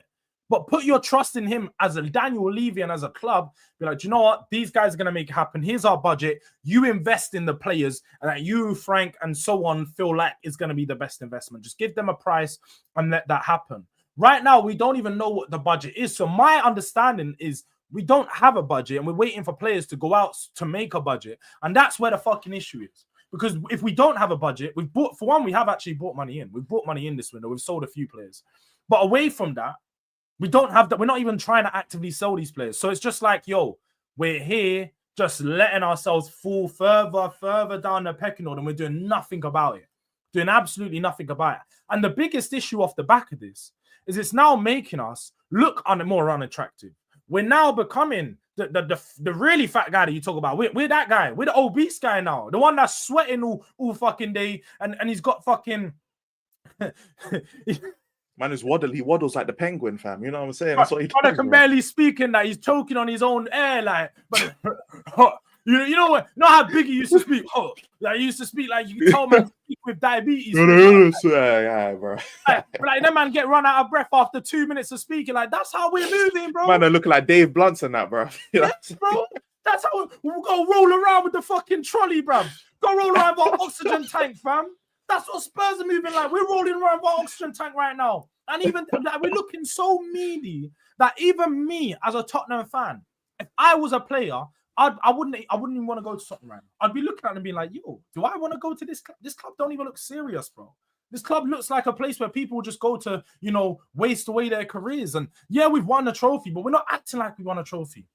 But put your trust in him as a Daniel Levy and as a club. Be like, do you know what? These guys are going to make it happen. Here's our budget. You invest in the players and that you, Frank, and so on feel like it's going to be the best investment. Just give them a price and let that happen. Right now, we don't even know what the budget is. So my understanding is we don't have a budget and we're waiting for players to go out to make a budget. And that's where the fucking issue is. Because if we don't have a budget, we have actually brought money in. We've brought money in this window. We've sold a few players. But away from that, we don't have that. We're not even trying to actively sell these players. So it's just like, yo, we're here just letting ourselves fall further down the pecking order and we're doing nothing about it. Doing absolutely nothing about it. And the biggest issue off the back of this is it's now making us look more unattractive. We're now becoming the really fat guy that you talk about. We're that guy. We're the obese guy now. The one that's sweating all fucking day and he's got fucking... Man is waddle. He waddles like the penguin, fam. You know what I'm saying? That's what he does, I can barely speak in that. He's choking on his own air, like. But you know what? Not how big he used to speak. Oh, like he used to speak like you can tell man speak with diabetes. Yeah, bro. Like that man get run out of breath after 2 minutes of speaking. Like that's how we're moving, bro. Man, they're looking like Dave Blunts and that, bro. Yes, bro. That's how we'll go roll around with the fucking trolley, bro. Go roll around with our oxygen tank, fam. That's what Spurs are moving like. We're rolling around with our oxygen tank right now. And even like, we're looking so meaty that even me as a Tottenham fan, if I was a player, I wouldn't even want to go to Tottenham right now. I'd be looking at them and being like, yo, do I want to go to this club? This club don't even look serious, bro. This club looks like a place where people just go to, waste away their careers. And yeah, we've won a trophy, but we're not acting like we won a trophy.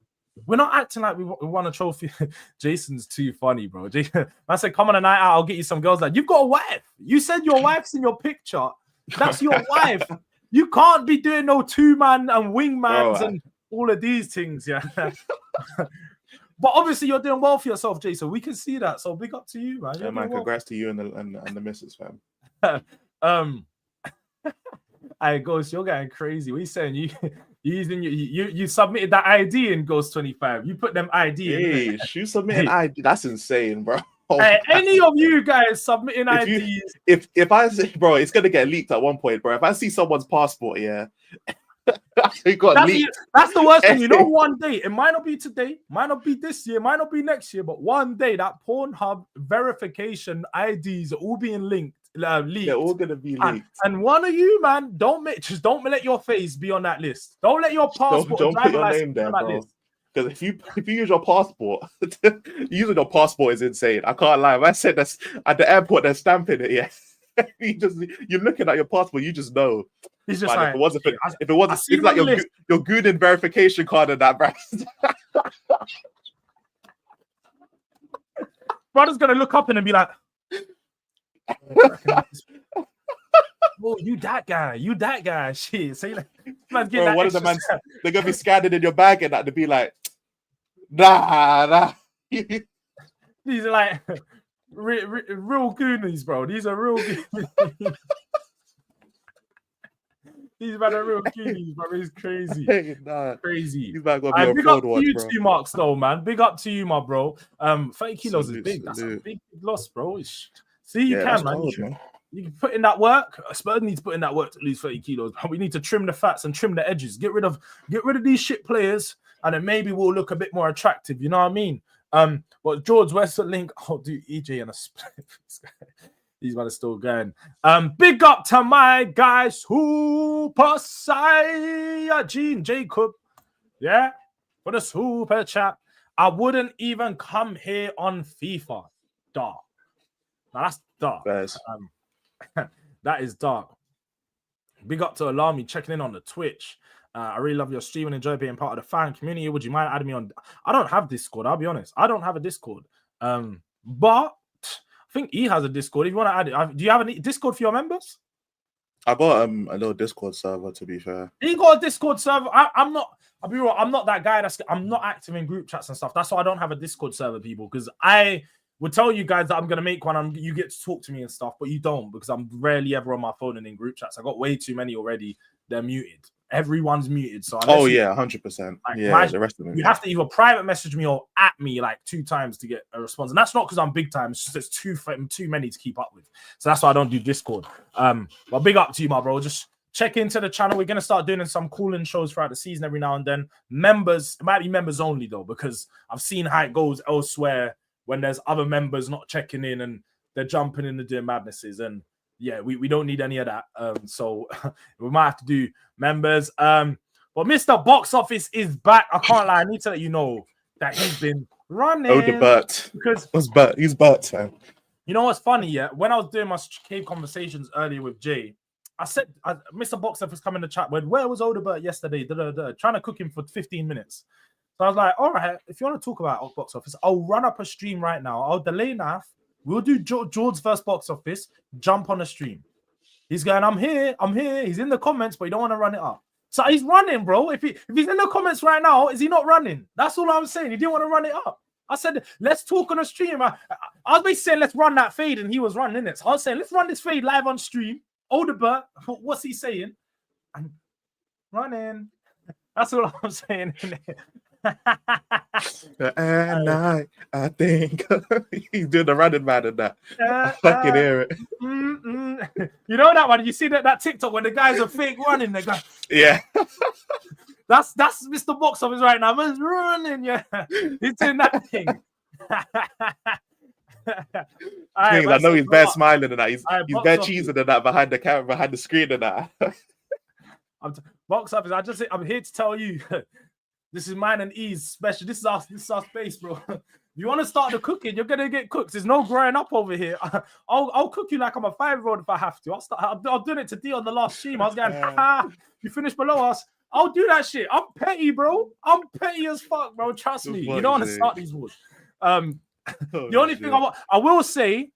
We're not acting like we won a trophy. Jason's too funny, bro. I said, come on a night out, I'll get you some girls. Like, you've got a wife. You said your wife's in your picture. That's your wife. You can't be doing no two-man and wingmans and all of these things, yeah. But obviously, you're doing well for yourself, Jason. We can see that. So big up to you, man. Yeah, man. Congrats to you and the missus, fam. Hey, Ghost, you're getting crazy. What are you saying? You submitted that ID in Ghost 25. You put them ID in. Hey, you submitted ID. That's insane, bro. Hey, any of you guys submitting IDs? If I say, bro, it's gonna get leaked at one point, bro. If I see someone's passport, yeah, it got leaked. That's the worst thing. You know, one day it might not be today, might not be this year, might not be next year, but one day that Pornhub verification IDs are all being leaked. They're all gonna be leaked. And one of you, man, don't let your face be on that list. Don't let your passport, don't put your name there, bro. Because if you use your passport, using your passport is insane. I can't lie. If I said that's at the airport, they're stamping it. Yeah, you're looking at your passport, you just know. He's just Man, like, if it wasn't, it's like your Goonin verification card and that, bro. Brother's gonna look up and be like, "Oh, you that guy." Shit. So like, man's getting Bro, that one of the extra man, they're gonna be scanning in your bag and that to be like, nah. These are like real Goonies, bro. These are real Goonies. These men are real Goonies, bro. It's crazy. Hey, nah. Crazy. He's not gonna be Big up to you two marks, though, man. Big up to you, my bro. 30 kilos is big. That's a big loss, bro. See, you can, man. You can put in that work. Spurs need to put in that work to lose 30 kilos. We need to trim the fats and trim the edges. Get rid of these shit players, and then maybe we'll look a bit more attractive. You know what I mean? But Jords, where's the link? I'll do EJ and a split. These men are still going. Big up to my guy, Super Saeed Jacob. Yeah, for the super chat. I wouldn't even come here on FIFA. Dark. Now that's dark. That is dark. Big up to Alami checking in on the Twitch. I really love your stream and enjoy being part of the fan community. Would you mind adding me on? I don't have Discord. I'll be honest. I don't have a Discord. But I think he has a Discord. If you want to add it, do you have a Discord for your members? I got a little Discord server. To be fair, he got a Discord server. I'm not. I'll be real. I'm not that guy. I'm not active in group chats and stuff. That's why I don't have a Discord server, people. Because I would tell you guys that I'm gonna make one. You get to talk to me and stuff, but you don't because I'm rarely ever on my phone and in group chats. I got way too many already. They're muted. Everyone's muted. So 100%. Yeah, the rest of them. You have to either private message me or at me like 2 times to get a response, and that's not because I'm big time. It's just there's too many to keep up with. So that's why I don't do Discord. But big up to you, my bro. Just check into the channel. We're gonna start doing some cooling shows throughout the season every now and then. Members, it might be members only though, because I've seen how it goes elsewhere when there's other members not checking in and they're jumping in and doing madnesses. And yeah, we don't need any of that. So we might have to do members. But Mr. Box Office is back. I can't lie. I need to let you know that he's been running. Oh, the Bert. Because he's Bert, man. You know what's funny? Yeah, when I was doing my cave conversations earlier with Jay, I said, Mr. Box Office come in the chat. Where was Odebert yesterday? Trying to cook him for 15 minutes. So I was like, all right, if you want to talk about Box Office, I'll run up a stream right now. I'll delay enough. We'll do Jords first Box Office. Jump on the stream. He's going, I'm here. He's in the comments, but you don't want to run it up. So he's running, bro. If he's in the comments right now, is he not running? That's all I'm saying. He didn't want to run it up. I said, let's talk on the stream. I was basically saying, let's run that fade, and he was running it. So I was saying, let's run this fade live on stream. Odebert, what's he saying? I'm running. That's all I'm saying. And I think he's doing the running man in that. I can hear it. You know that one? You see that TikTok when the guys are fake running? They go, yeah. That's Mr. Box Office right now. Man's running, yeah. He's doing that thing. I know he's bare smiling and that. He's bare cheesing and that behind the camera, behind the screen and that. Box Office, I'm here to tell you. This is mine and E's special. This is our space, bro. You want to start the cooking, you're gonna get cooked. There's no growing up over here. I'll cook you like I'm a 5-year-old if I have to. I'm doing it to D on the last stream. I was going, you finished below us. I'll do that shit. I'm petty, bro. I'm petty as fuck, bro. Trust me. You don't want to start these wars. The only thing I will say,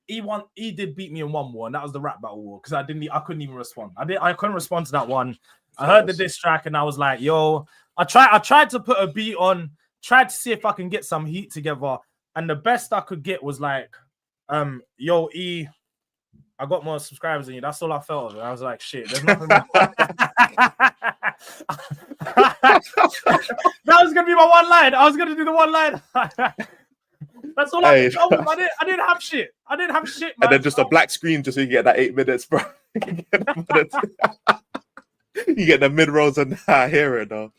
he did beat me in one war, and that was the rap battle war because I couldn't even respond. I couldn't respond to that one. I heard the diss track and I was like, yo, I tried to put a beat on, tried to see if I can get some heat together, and the best I could get was like, yo, E, I got more subscribers than you. That's all I felt of it. I was like, shit, there's nothing more. That was gonna be my one line. I was gonna do the one line. That's all I didn't have shit. I didn't have shit, man. And then just a black screen just so you get that 8 minutes, bro. You get the mid rolls and I hear it though.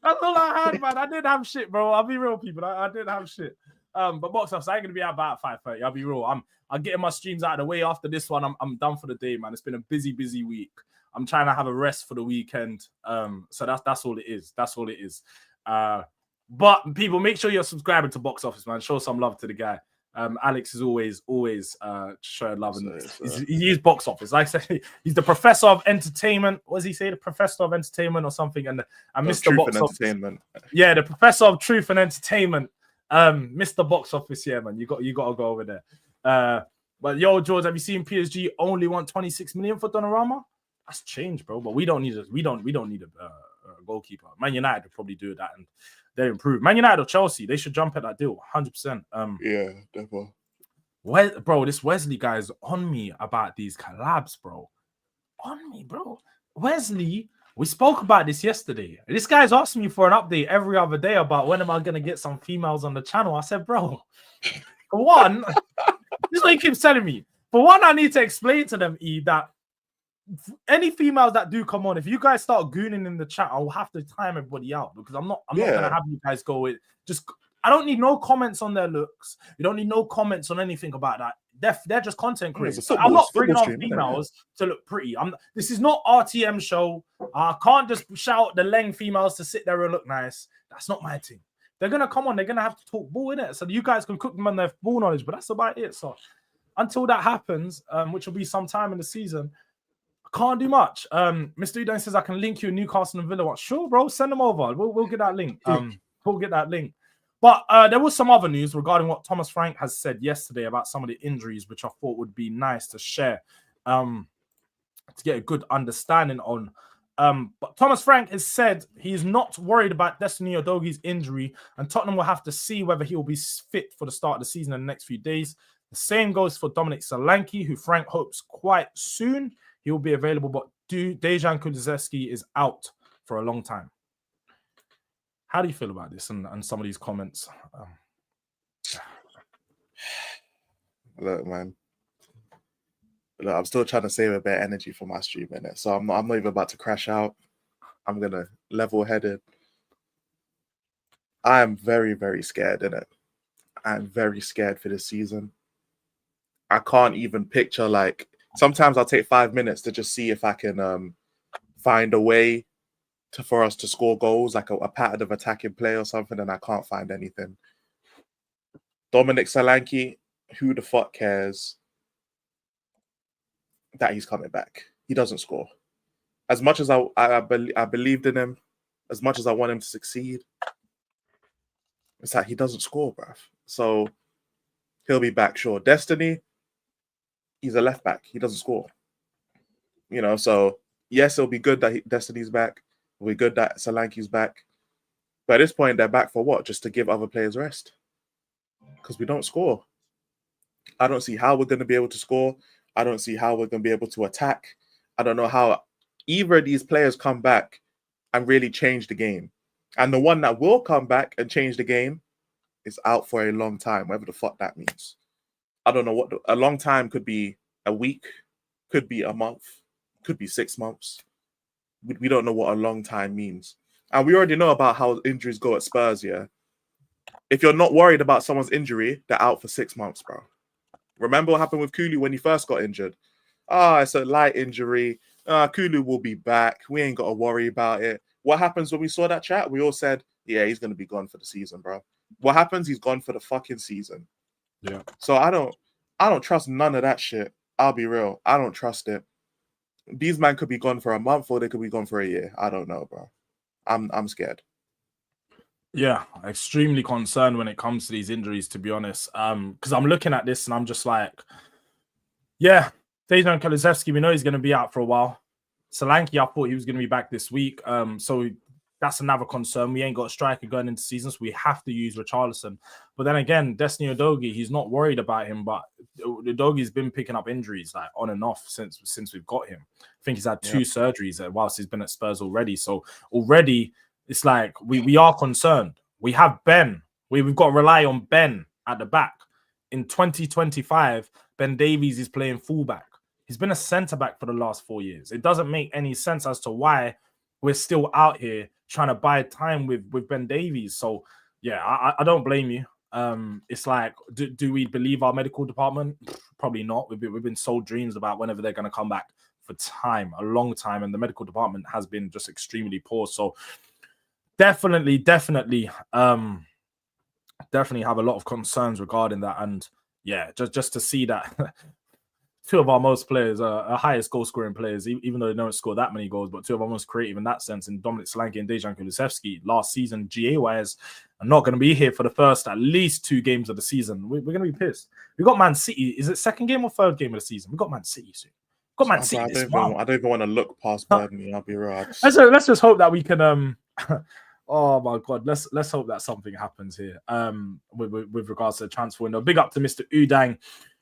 That's all I had, man. I didn't have shit, bro. I'll be real, people. I didn't have shit. But Box Office, I ain't gonna be out about 5:30. I'll be real. I'm getting my streams out of the way after this one. I'm done for the day, man. It's been a busy week. I'm trying to have a rest for the weekend. So that's all it is. That's all it is. But people, make sure you're subscribing to Box Office, man. Show some love to the guy. Alex is always showing love in this. He's box office. Like I said, he's the professor of entertainment. What does he say? The professor of entertainment or something? And Mr. Box Office. Entertainment. Yeah, the professor of truth and entertainment. Mr. Box Office. Yeah, man, you got to go over there. But yo, Jords, have you seen PSG only want 26 million for Donnarumma? That's changed, bro. But we don't need a goalkeeper. Man United would probably do that, and they improve. Man United or Chelsea, they should jump at that deal 100%. Yeah, definitely. Bro, this Wesley guy is on me about these collabs, bro. On me, bro. Wesley, we spoke about this yesterday. This guy's asking me for an update every other day about when am I going to get some females on the channel. I said, bro, for one, this is what he keeps telling me. For one, I need to explain to them, that any females that do come on, if you guys start gooning in the chat, I'll have to time everybody out because I'm not gonna have you guys go with just. I don't need no comments on their looks. You don't need no comments on anything about that. They're just content creators. I'm not bringing on females to look pretty. This is not RTM show. I can't just shout the Leng females to sit there and look nice. That's not my thing. They're gonna come on. They're gonna have to talk ball in it, so you guys can cook them on their ball knowledge. But that's about it. So until that happens, which will be sometime in the season. Can't do much. Mr. Udon says I can link you in Newcastle and Villa. Sure, bro. Send them over. We'll get that link. We'll get that link. But there was some other news regarding what Thomas Frank has said yesterday about some of the injuries, which I thought would be nice to share to get a good understanding on. But Thomas Frank has said he's not worried about Destiny Udogi's injury, and Tottenham will have to see whether he will be fit for the start of the season in the next few days. The same goes for Dominic Solanke, who Frank hopes quite soon he will be available, but Dejan Kulusevski is out for a long time. How do you feel about this and some of these comments? Look, man. Look, I'm still trying to save a bit of energy for my stream, innit? So I'm not even about to crash out. I'm gonna level-headed. I am very, very scared, innit? I'm very scared for this season. I can't even picture like. Sometimes I'll take 5 minutes to just see if I can find a way for us to score goals, like a pattern of attacking play or something, and I can't find anything. Dominic Solanke, who the fuck cares that he's coming back? He doesn't score. As much as I believed in him, as much as I want him to succeed, it's like he doesn't score, bruv. So he'll be back, sure. Destiny, he's a left back. He doesn't score. You know, so yes, it'll be good that Destiny's back. It'll be good that Solanke's back. But at this point, they're back for what? Just to give other players rest. Because we don't score. I don't see how we're going to be able to score. I don't see how we're going to be able to attack. I don't know how either of these players come back and really change the game. And the one that will come back and change the game is out for a long time, whatever the fuck that means. I don't know what a long time could be. A week, could be a month, could be 6 months. We don't know what a long time means. And we already know about how injuries go at Spurs, yeah? If you're not worried about someone's injury, they're out for 6 months, bro. Remember what happened with Kulu when he first got injured? It's a light injury. Kulu will be back. We ain't got to worry about it. What happens when we saw that chat? We all said, yeah, he's going to be gone for the season, bro. What happens? He's gone for the fucking season. Yeah. So I don't trust none of that shit. I'll be real. I don't trust it. These men could be gone for a month or they could be gone for a year. I don't know, bro. I'm scared. Yeah, extremely concerned when it comes to these injuries, to be honest. Because I'm looking at this and I'm just like, yeah, Dejan Kulusevski, we know he's going to be out for a while. Solanke, I thought he was going to be back this week. So that's another concern. We ain't got a striker going into seasons. So we have to use Richarlison. But then again, Destiny Udogie, he's not worried about him, but Udogie's been picking up injuries like on and off since we've got him. I think he's had 2 surgeries whilst he's been at Spurs already. So already it's like we are concerned. We have Ben. We've got to rely on Ben at the back. In 2025, Ben Davies is playing fullback. He's been a centre-back for the last 4 years. It doesn't make any sense as to why we're still out here trying to buy time with Ben Davies. So, yeah, I don't blame you. It's like, do we believe our medical department? Probably not. We've been sold dreams about whenever they're going to come back for time, a long time, and the medical department has been just extremely poor. So, definitely have a lot of concerns regarding that. And yeah, just to see that two of our most players are highest goal scoring players, even though they don't score that many goals, but two of our most creative in that sense, in Dominic Solanke and Dejan Kulusevski last season, GA-wise, are not going to be here for the first at least 2 games of the season. We're going to be pissed. We got Man City. Is it second game or third game of the season? We got Man City soon. Got Man City this month. I don't even want to look past Burnley. I'll be right. Let's just hope that we can. Oh my God, let's hope that something happens here. With regards to the transfer window. Big up to Mr. Udang,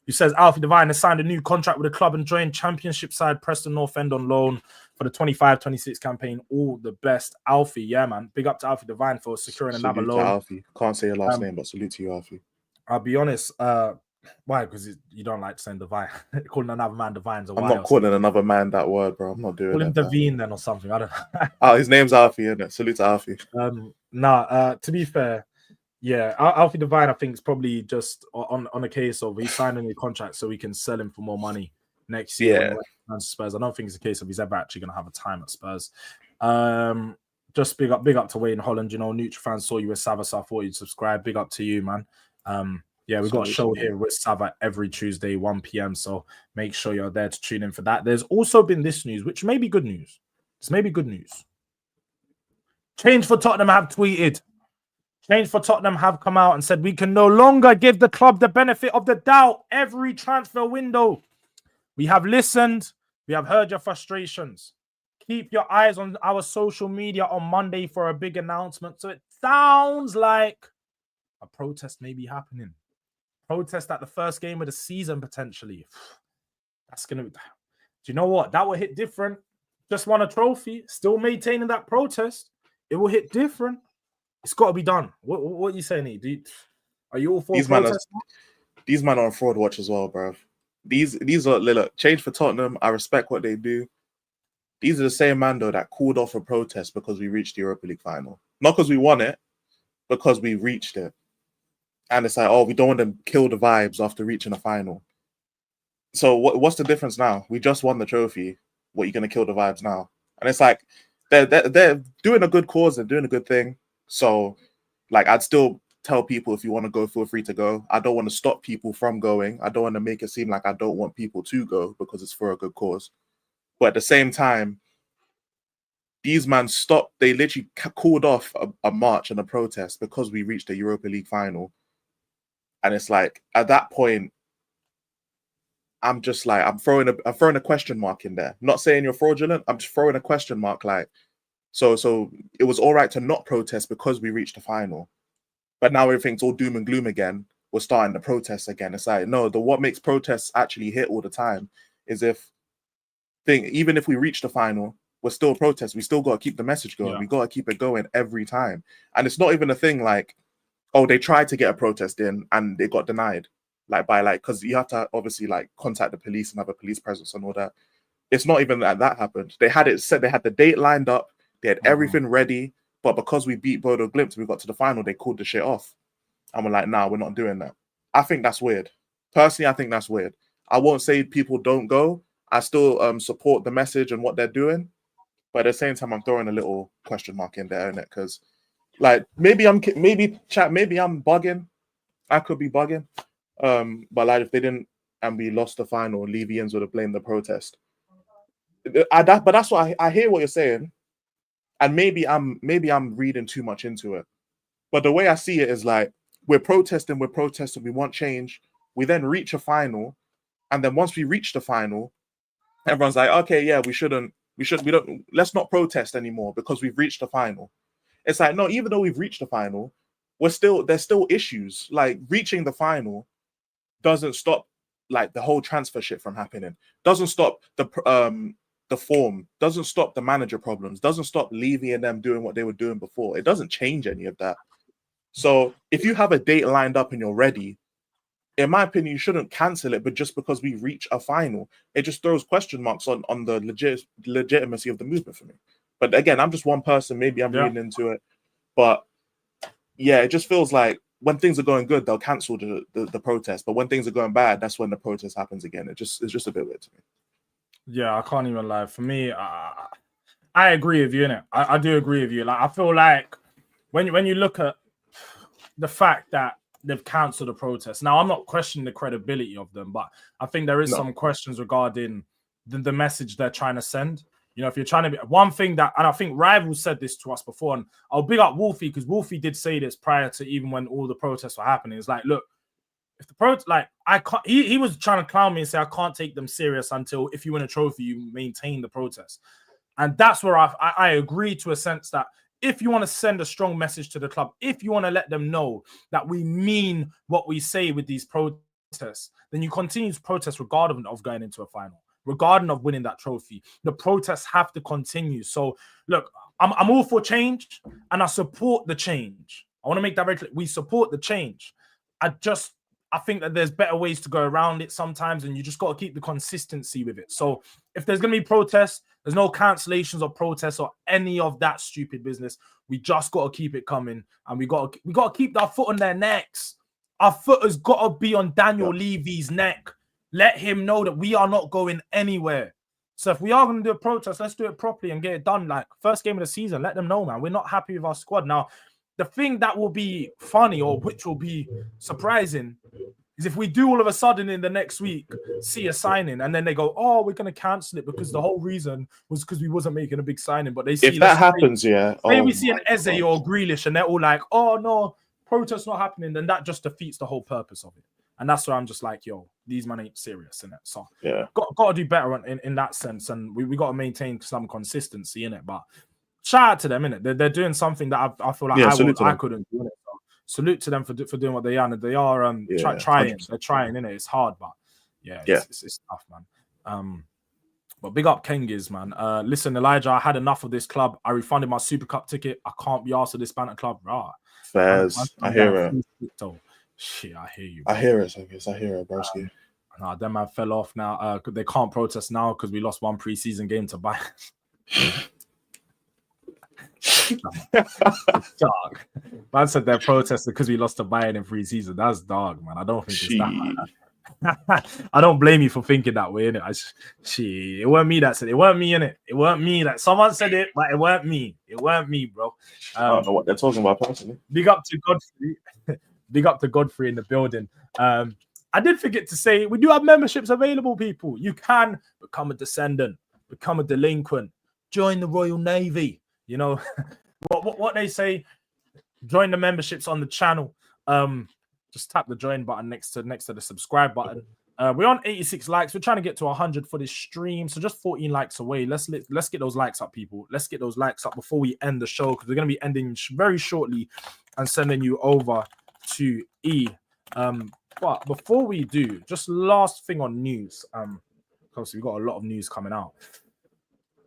who says Alfie Devine has signed a new contract with the club and joined Championship side Preston North End on loan for the 25-26 campaign. All the best, Alfie. Yeah, man. Big up to Alfie Devine for securing another loan. Alfie. Can't say your last name, but salute to you, Alfie. I'll be honest. Why? Because you don't like saying Devine. Calling another man Devine's a I'm not calling another man that word, bro. I'm not doing it. Call him Devine then or something. I don't know. Oh, his name's Alfie, isn't it? Salute to Alfie. To be fair, yeah, Alfie Devine, I think, is probably just on a case of he's signing a new contract so we can sell him for more money next year. Yeah. Spurs. I don't think it's a case of he's ever actually going to have a time at Spurs. Just big up to Wayne Holland. You know, Neutral fans saw you with Sava, so I thought you'd subscribe. Big up to you, man. Yeah, we've got a show here with Sava every Tuesday, 1 p.m. So make sure you're there to tune in for that. There's also been this news, which may be good news. This may be good news. Change for Tottenham have tweeted. Change for Tottenham have come out and said we can no longer give the club the benefit of the doubt every transfer window. We have listened. We have heard your frustrations. Keep your eyes on our social media on Monday for a big announcement. So it sounds like a protest may be happening. Protest at the first game of the season, potentially. That's going to... Do you know what? That will hit different. Just won a trophy. Still maintaining that protest. It will hit different. It's got to be done. What are you saying, E? Are you all for protest? These men are on fraud watch as well, bro. These are... Look, Change for Tottenham. I respect what they do. These are the same man, though, that called off a protest because we reached the Europa League final. Not because we won it, because we reached it. And it's like, oh, we don't want to kill the vibes after reaching a final. So what's the difference now? We just won the trophy. What, you're going to kill the vibes now? And it's like, they're doing a good cause. They're doing a good thing. So, like, I'd still tell people if you want to go, feel free to go. I don't want to stop people from going. I don't want to make it seem like I don't want people to go because it's for a good cause. But at the same time, these men stopped. They literally called off a march and a protest because we reached the Europa League final. And it's like, at that point, I'm just like, I'm throwing a question mark in there. Not saying you're fraudulent. I'm just throwing a question mark. Like, so it was all right to not protest because we reached the final, but now everything's all doom and gloom again. We're starting the protests again. It's like, no, what makes protests actually hit all the time is even if we reach the final, we're still protest. We still got to keep the message going. Yeah. We got to keep it going every time. And it's not even a thing like, oh, they tried to get a protest in and they got denied. Because you have to obviously like contact the police and have a police presence and all that. It's not even that happened. They had it set, they had the date lined up, they had everything ready, but because we beat Bodo Glimt and we got to the final, they called the shit off. And we're like, nah, we're not doing that. I think that's weird. Personally, I think that's weird. I won't say people don't go. I still support the message and what they're doing. But at the same time, I'm throwing a little question mark in there, innit? Because like maybe I'm bugging. I could be bugging. But like if they didn't and we lost the final, Levians would have blamed the protest. But that's what I hear what you're saying, and maybe I'm reading too much into it. But the way I see it is like we're protesting, we want change. We then reach a final, and then once we reach the final, everyone's like, okay, yeah, let's not protest anymore because we've reached the final. It's like, no, even though we've reached the final, there's still issues. Like reaching the final doesn't stop like the whole transfer shit from happening. Doesn't stop the form. Doesn't stop the manager problems. Doesn't stop Levy and them doing what they were doing before. It doesn't change any of that. So if you have a date lined up and you're ready, in my opinion, you shouldn't cancel it. But just because we reach a final, it just throws question marks on the legitimacy of the movement for me. But again, I'm just one person. Maybe I'm reading into it. But yeah, it just feels like when things are going good, they'll cancel the protest. But when things are going bad, that's when the protest happens again. It's just a bit weird to me. Yeah, I can't even lie. For me, I agree with you, innit? I do agree with you. Like I feel like when you look at the fact that they've cancelled the protest. Now, I'm not questioning the credibility of them, but I think there is some questions regarding the message they're trying to send. You know, if you're trying to be one thing that, and I think Rivals said this to us before, and I'll big up Wolfie because Wolfie did say this prior to even when all the protests were happening. It's like, look, if the protest, like, I can't, he was trying to clown me and say, I can't take them serious until if you win a trophy, you maintain the protest. And that's where I agree to a sense that if you want to send a strong message to the club, if you want to let them know that we mean what we say with these protests, then you continue to protest regardless of going into a final. Regarding of winning that trophy, the protests have to continue. So, look, I'm all for change, and I support the change. I want to make that very clear. We support the change. I think that there's better ways to go around it sometimes, and you just got to keep the consistency with it. So, if there's going to be protests, there's no cancellations or protests or any of that stupid business. We just got to keep it coming, and we got to keep our foot on their necks. Our foot has got to be on Daniel Levy's neck. Let him know that we are not going anywhere. So if we are going to do a protest, let's do it properly and get it done. Like first game of the season, let them know, man. We're not happy with our squad. Now, the thing that will be funny or which will be surprising is if we do all of a sudden in the next week see a signing and then they go, oh, we're going to cancel it because the whole reason was because we wasn't making a big signing. But they see if that happens, maybe we see an Eze or Grealish and they're all like, oh no, protest not happening. Then that just defeats the whole purpose of it. And that's where I'm just like, yo, these men ain't serious in it. So got to do better in that sense. And we got to maintain some consistency in it. But shout out to them, innit? They're doing something that I feel like I couldn't do it. So salute to them for doing what they are. And they are trying. 100%. They're trying, innit? It's hard, but it's tough, man. But big up Kengiz, man. Listen, Elijah, I had enough of this club. I refunded my Super Cup ticket. I can't be asked for this banter club. Rah. Fairs. I hear it. Shit, I hear you. Bro. I hear it, broski. Nah, them man fell off now. They can't protest now because we lost one preseason game to Bayern. Dog. Man said they're protesting because we lost to Bayern in preseason. That's dog, man. I don't think it's that. I don't blame you for thinking that way, innit? It weren't me that said it. It weren't me, innit? It weren't me. Like someone said it, but it weren't me. It weren't me, bro. I don't know what they're talking about personally. Big up to Godfrey. Big up to Godfrey in the building. I did forget to say, we do have memberships available, people. You can become a descendant, become a delinquent, join the Royal Navy. You know, what they say, join the memberships on the channel. Just tap the join button next to the subscribe button. We're on 86 likes. We're trying to get to 100 for this stream. So just 14 likes away. Let's get those likes up, people. Let's get those likes up before we end the show because we're going to be ending very shortly and sending you over to E. But before we do, just last thing on news. Because we've got a lot of news coming out.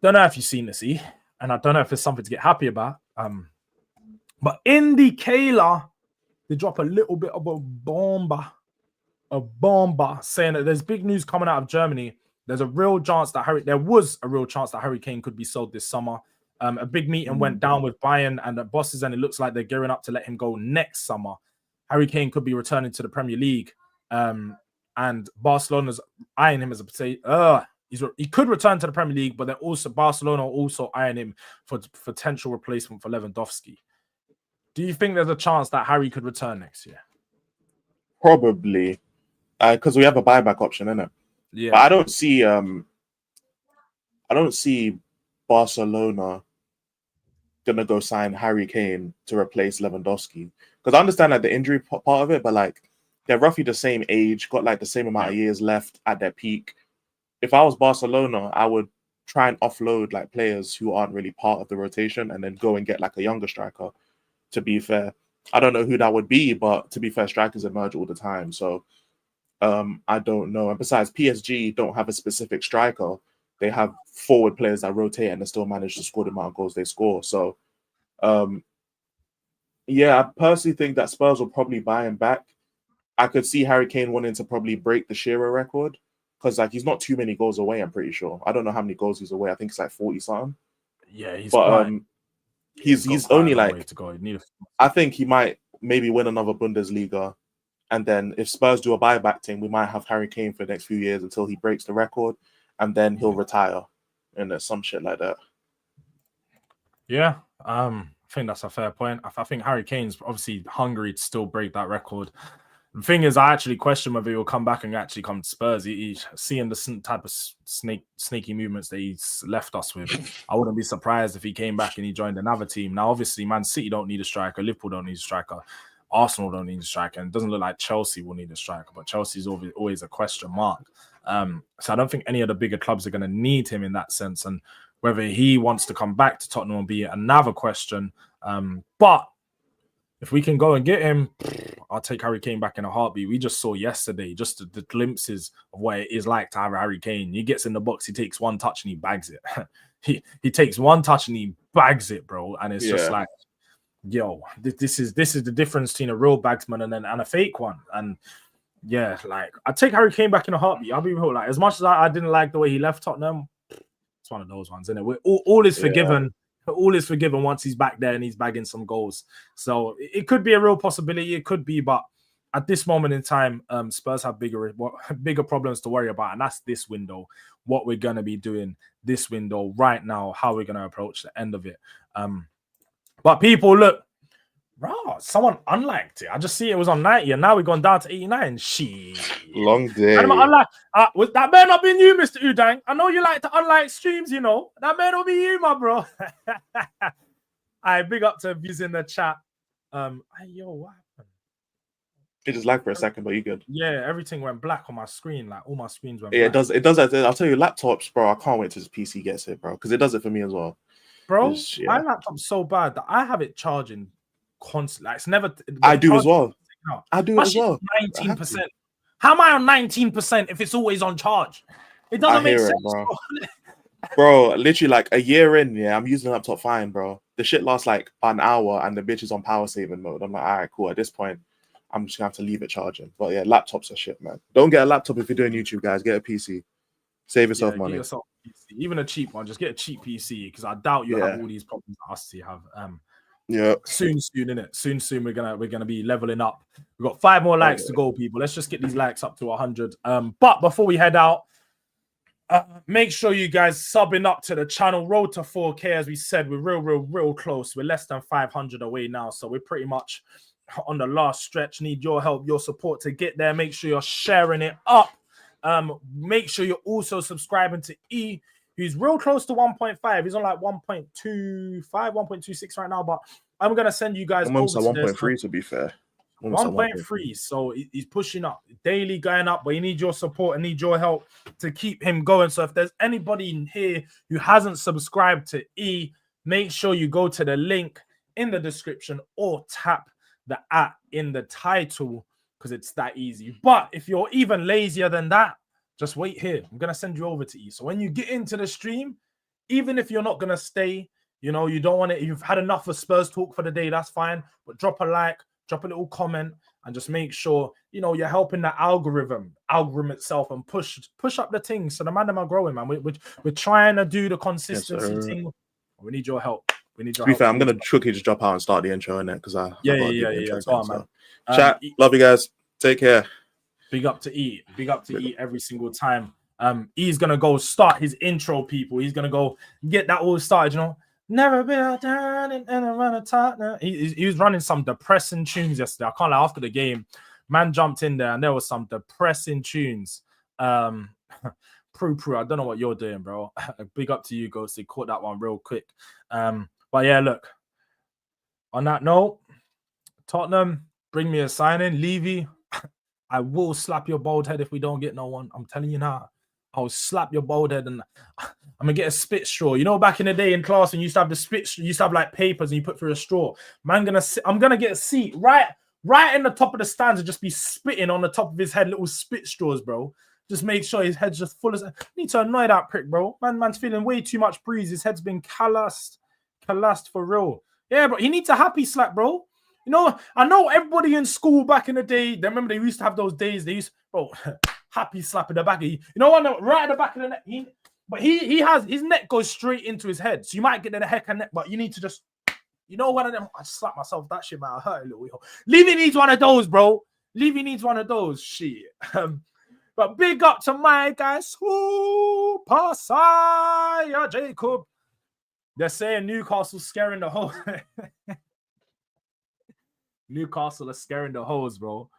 Don't know if you've seen this, E, and I don't know if it's something to get happy about. But Indy Kayla, they drop a little bit of a bomba saying that there's big news coming out of Germany. There was a real chance that Harry Kane could be sold this summer. A big meeting went down with Bayern and the bosses, and it looks like they're gearing up to let him go next summer. Harry Kane could be returning to the Premier League, and Barcelona's eyeing him as a he could return to the Premier League, but Barcelona are also eyeing him for potential replacement for Lewandowski. Do you think there's a chance that Harry could return next year? Probably, because we have a buyback option, innit? Yeah, but I don't see Barcelona gonna go sign Harry Kane to replace Lewandowski. Because I understand like the injury part of it, but like they're roughly the same age, got like the same amount of years left at their peak. If I was Barcelona, I would try and offload like players who aren't really part of the rotation and then go and get like a younger striker. To be fair, I don't know who that would be, but to be fair, strikers emerge all the time. So I don't know. And besides, PSG don't have a specific striker. They have forward players that rotate and they still manage to score the amount of goals they score. So I personally think that Spurs will probably buy him back. I could see Harry Kane wanting to probably break the Shearer record because like he's not too many goals away, I'm pretty sure. I don't know how many goals he's away. I think it's like 40 something. Yeah, he's only like to go. I think he might maybe win another Bundesliga, and then if Spurs do a buyback thing, we might have Harry Kane for the next few years until he breaks the record, and then he'll retire, and there's some shit like that. Yeah, think that's a fair point. I think Harry Kane's obviously hungry to still break that record. The thing is, I actually question whether he'll come back and actually come to Spurs. He's seeing the type of sneaky movements that he's left us with. I wouldn't be surprised if he came back and he joined another team. Now, obviously, Man City don't need a striker. Liverpool don't need a striker. Arsenal don't need a striker. And it doesn't look like Chelsea will need a striker. But Chelsea's always a question mark. So I don't think any of the bigger clubs are going to need him in that sense. And whether he wants to come back to Tottenham will be another question. But if we can go and get him, I'll take Harry Kane back in a heartbeat. We just saw yesterday just the glimpses of what it is like to have Harry Kane. He gets in the box, he takes one touch and he bags it. he takes one touch and he bags it, bro. And it's just like, yo, this is the difference between a real bagsman and a fake one. And yeah, like I take Harry Kane back in a heartbeat. I'll be real. Like as much as I didn't like the way he left Tottenham, it's one of those ones, isn't it? All is forgiven. All is forgiven once he's back there and he's bagging some goals. So it could be a real possibility. It could be, but at this moment in time, Spurs have bigger problems to worry about, and that's this window. What we're gonna be doing this window right now, how we're gonna approach the end of it. But people, look, someone unliked it. I just see it was on 90, and now we've gone down to 89. Long day. That may not be you, Mr. Udang. I know you like to unlike streams, you know. That may not be you, my bro. I big up to views in the chat. Yo, what happened? It just lagged for a second, but you good. Yeah, everything went black on my screen. Like all my screens went black. Yeah, it does. I'll tell you, laptops, bro. I can't wait till this PC gets it, bro, because it does it for me as well. Bro, my laptop's so bad that I have it charging constantly. Like, it's never. I do as well. I do as well. 19%. How am I on 19% if it's always on charge? It doesn't make sense, bro. Bro, literally like a year in, I'm using the laptop fine, bro. The shit lasts like an hour and the bitch is on power saving mode. I'm like, all right, cool. At this point, I'm just gonna have to leave it charging. But yeah, laptops are shit, man. Don't get a laptop if you're doing YouTube, guys. Get a PC. Save yourself money. Get yourself a PC. Even a cheap one. Just get a cheap PC because I doubt you have all these problems that us have. Soon, innit? Soon we're gonna be leveling up. We've got 5 more likes to go, people. Let's just get these likes up to 100. But before we head out, make sure you guys subbing up to the channel. Road to 4K, as we said, we're real close. We're less than 500 away now, so we're pretty much on the last stretch. Need your help, your support to get there. Make sure you're sharing it up. Make sure you're also subscribing to E. He's real close to 1.5. He's on like 1.25, 1.26 right now. But I'm gonna send you guys almost at 1.3 to be fair. 1.3. So he's pushing up daily, going up. But you need your support and need your help to keep him going. So if there's anybody in here who hasn't subscribed to E, make sure you go to the link in the description or tap the @ in the title because it's that easy. But if you're even lazier than that, just wait here. I'm going to send you over to E. So when you get into the stream, even if you're not going to stay, you know, you don't want it, you've had enough of Spurs talk for the day, that's fine. But drop a like, drop a little comment, and just make sure, you know, you're helping the algorithm itself and push up the things. So the man are growing, man. We're trying to do the consistency thing. We need your help. We need your help. To be fair, I'm going to quickly just drop out and start the intro in it because yeah. Go on, man. Chat, love you guys. Take care. Big up to E. Big up to E every single time. E's gonna go start his intro, people. He's gonna go get that all started, you know. Never been down and run a Tottenham. He was running some depressing tunes yesterday. I can't lie, after the game, man jumped in there and there was some depressing tunes. Prue, I don't know what you're doing, bro. Big up to you, Ghost. He caught that one real quick. But yeah, look. On that note, Tottenham, bring me a signing. Levy, I will slap your bald head if we don't get no one. I'm telling you now. I'll slap your bald head and I'm gonna get a spit straw. You know, back in the day in class, when you used to have the spit, you used to have like papers and you put through a straw. Man, I'm gonna get a seat right in the top of the stands and just be spitting on the top of his head, little spit straws, bro. Just make sure his head's just full of. Need to annoy that prick, bro. Man's feeling way too much breeze. His head's been calloused for real. Yeah, bro. He needs a happy slap, bro. You know, I know everybody in school back in the day, they remember they used to have those days, bro, happy slap in the back of you. You know what? Right at the back of the neck. He has, his neck goes straight into his head. So you might get in the heck and neck, but you need to just, you know, one of them. I slap myself. That shit might hurt a little. Levy needs one of those, bro. Levy needs one of those. Shit. But big up to my guy, Super Saiyan Jacob. They're saying Newcastle scaring the hose. Newcastle are scaring the hose, bro.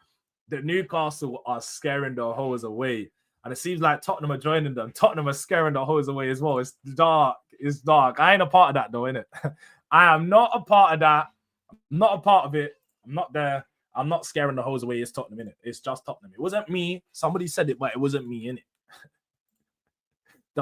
The Newcastle are scaring the hose away. And it seems like Tottenham are joining them. Tottenham are scaring the hose away as well. It's dark. It's dark. I ain't a part of that, though, innit? I am not a part of that. I'm not a part of it. I'm not there. I'm not scaring the hose away. It's Tottenham, innit? It's just Tottenham. It wasn't me. Somebody said it, but it wasn't me, innit?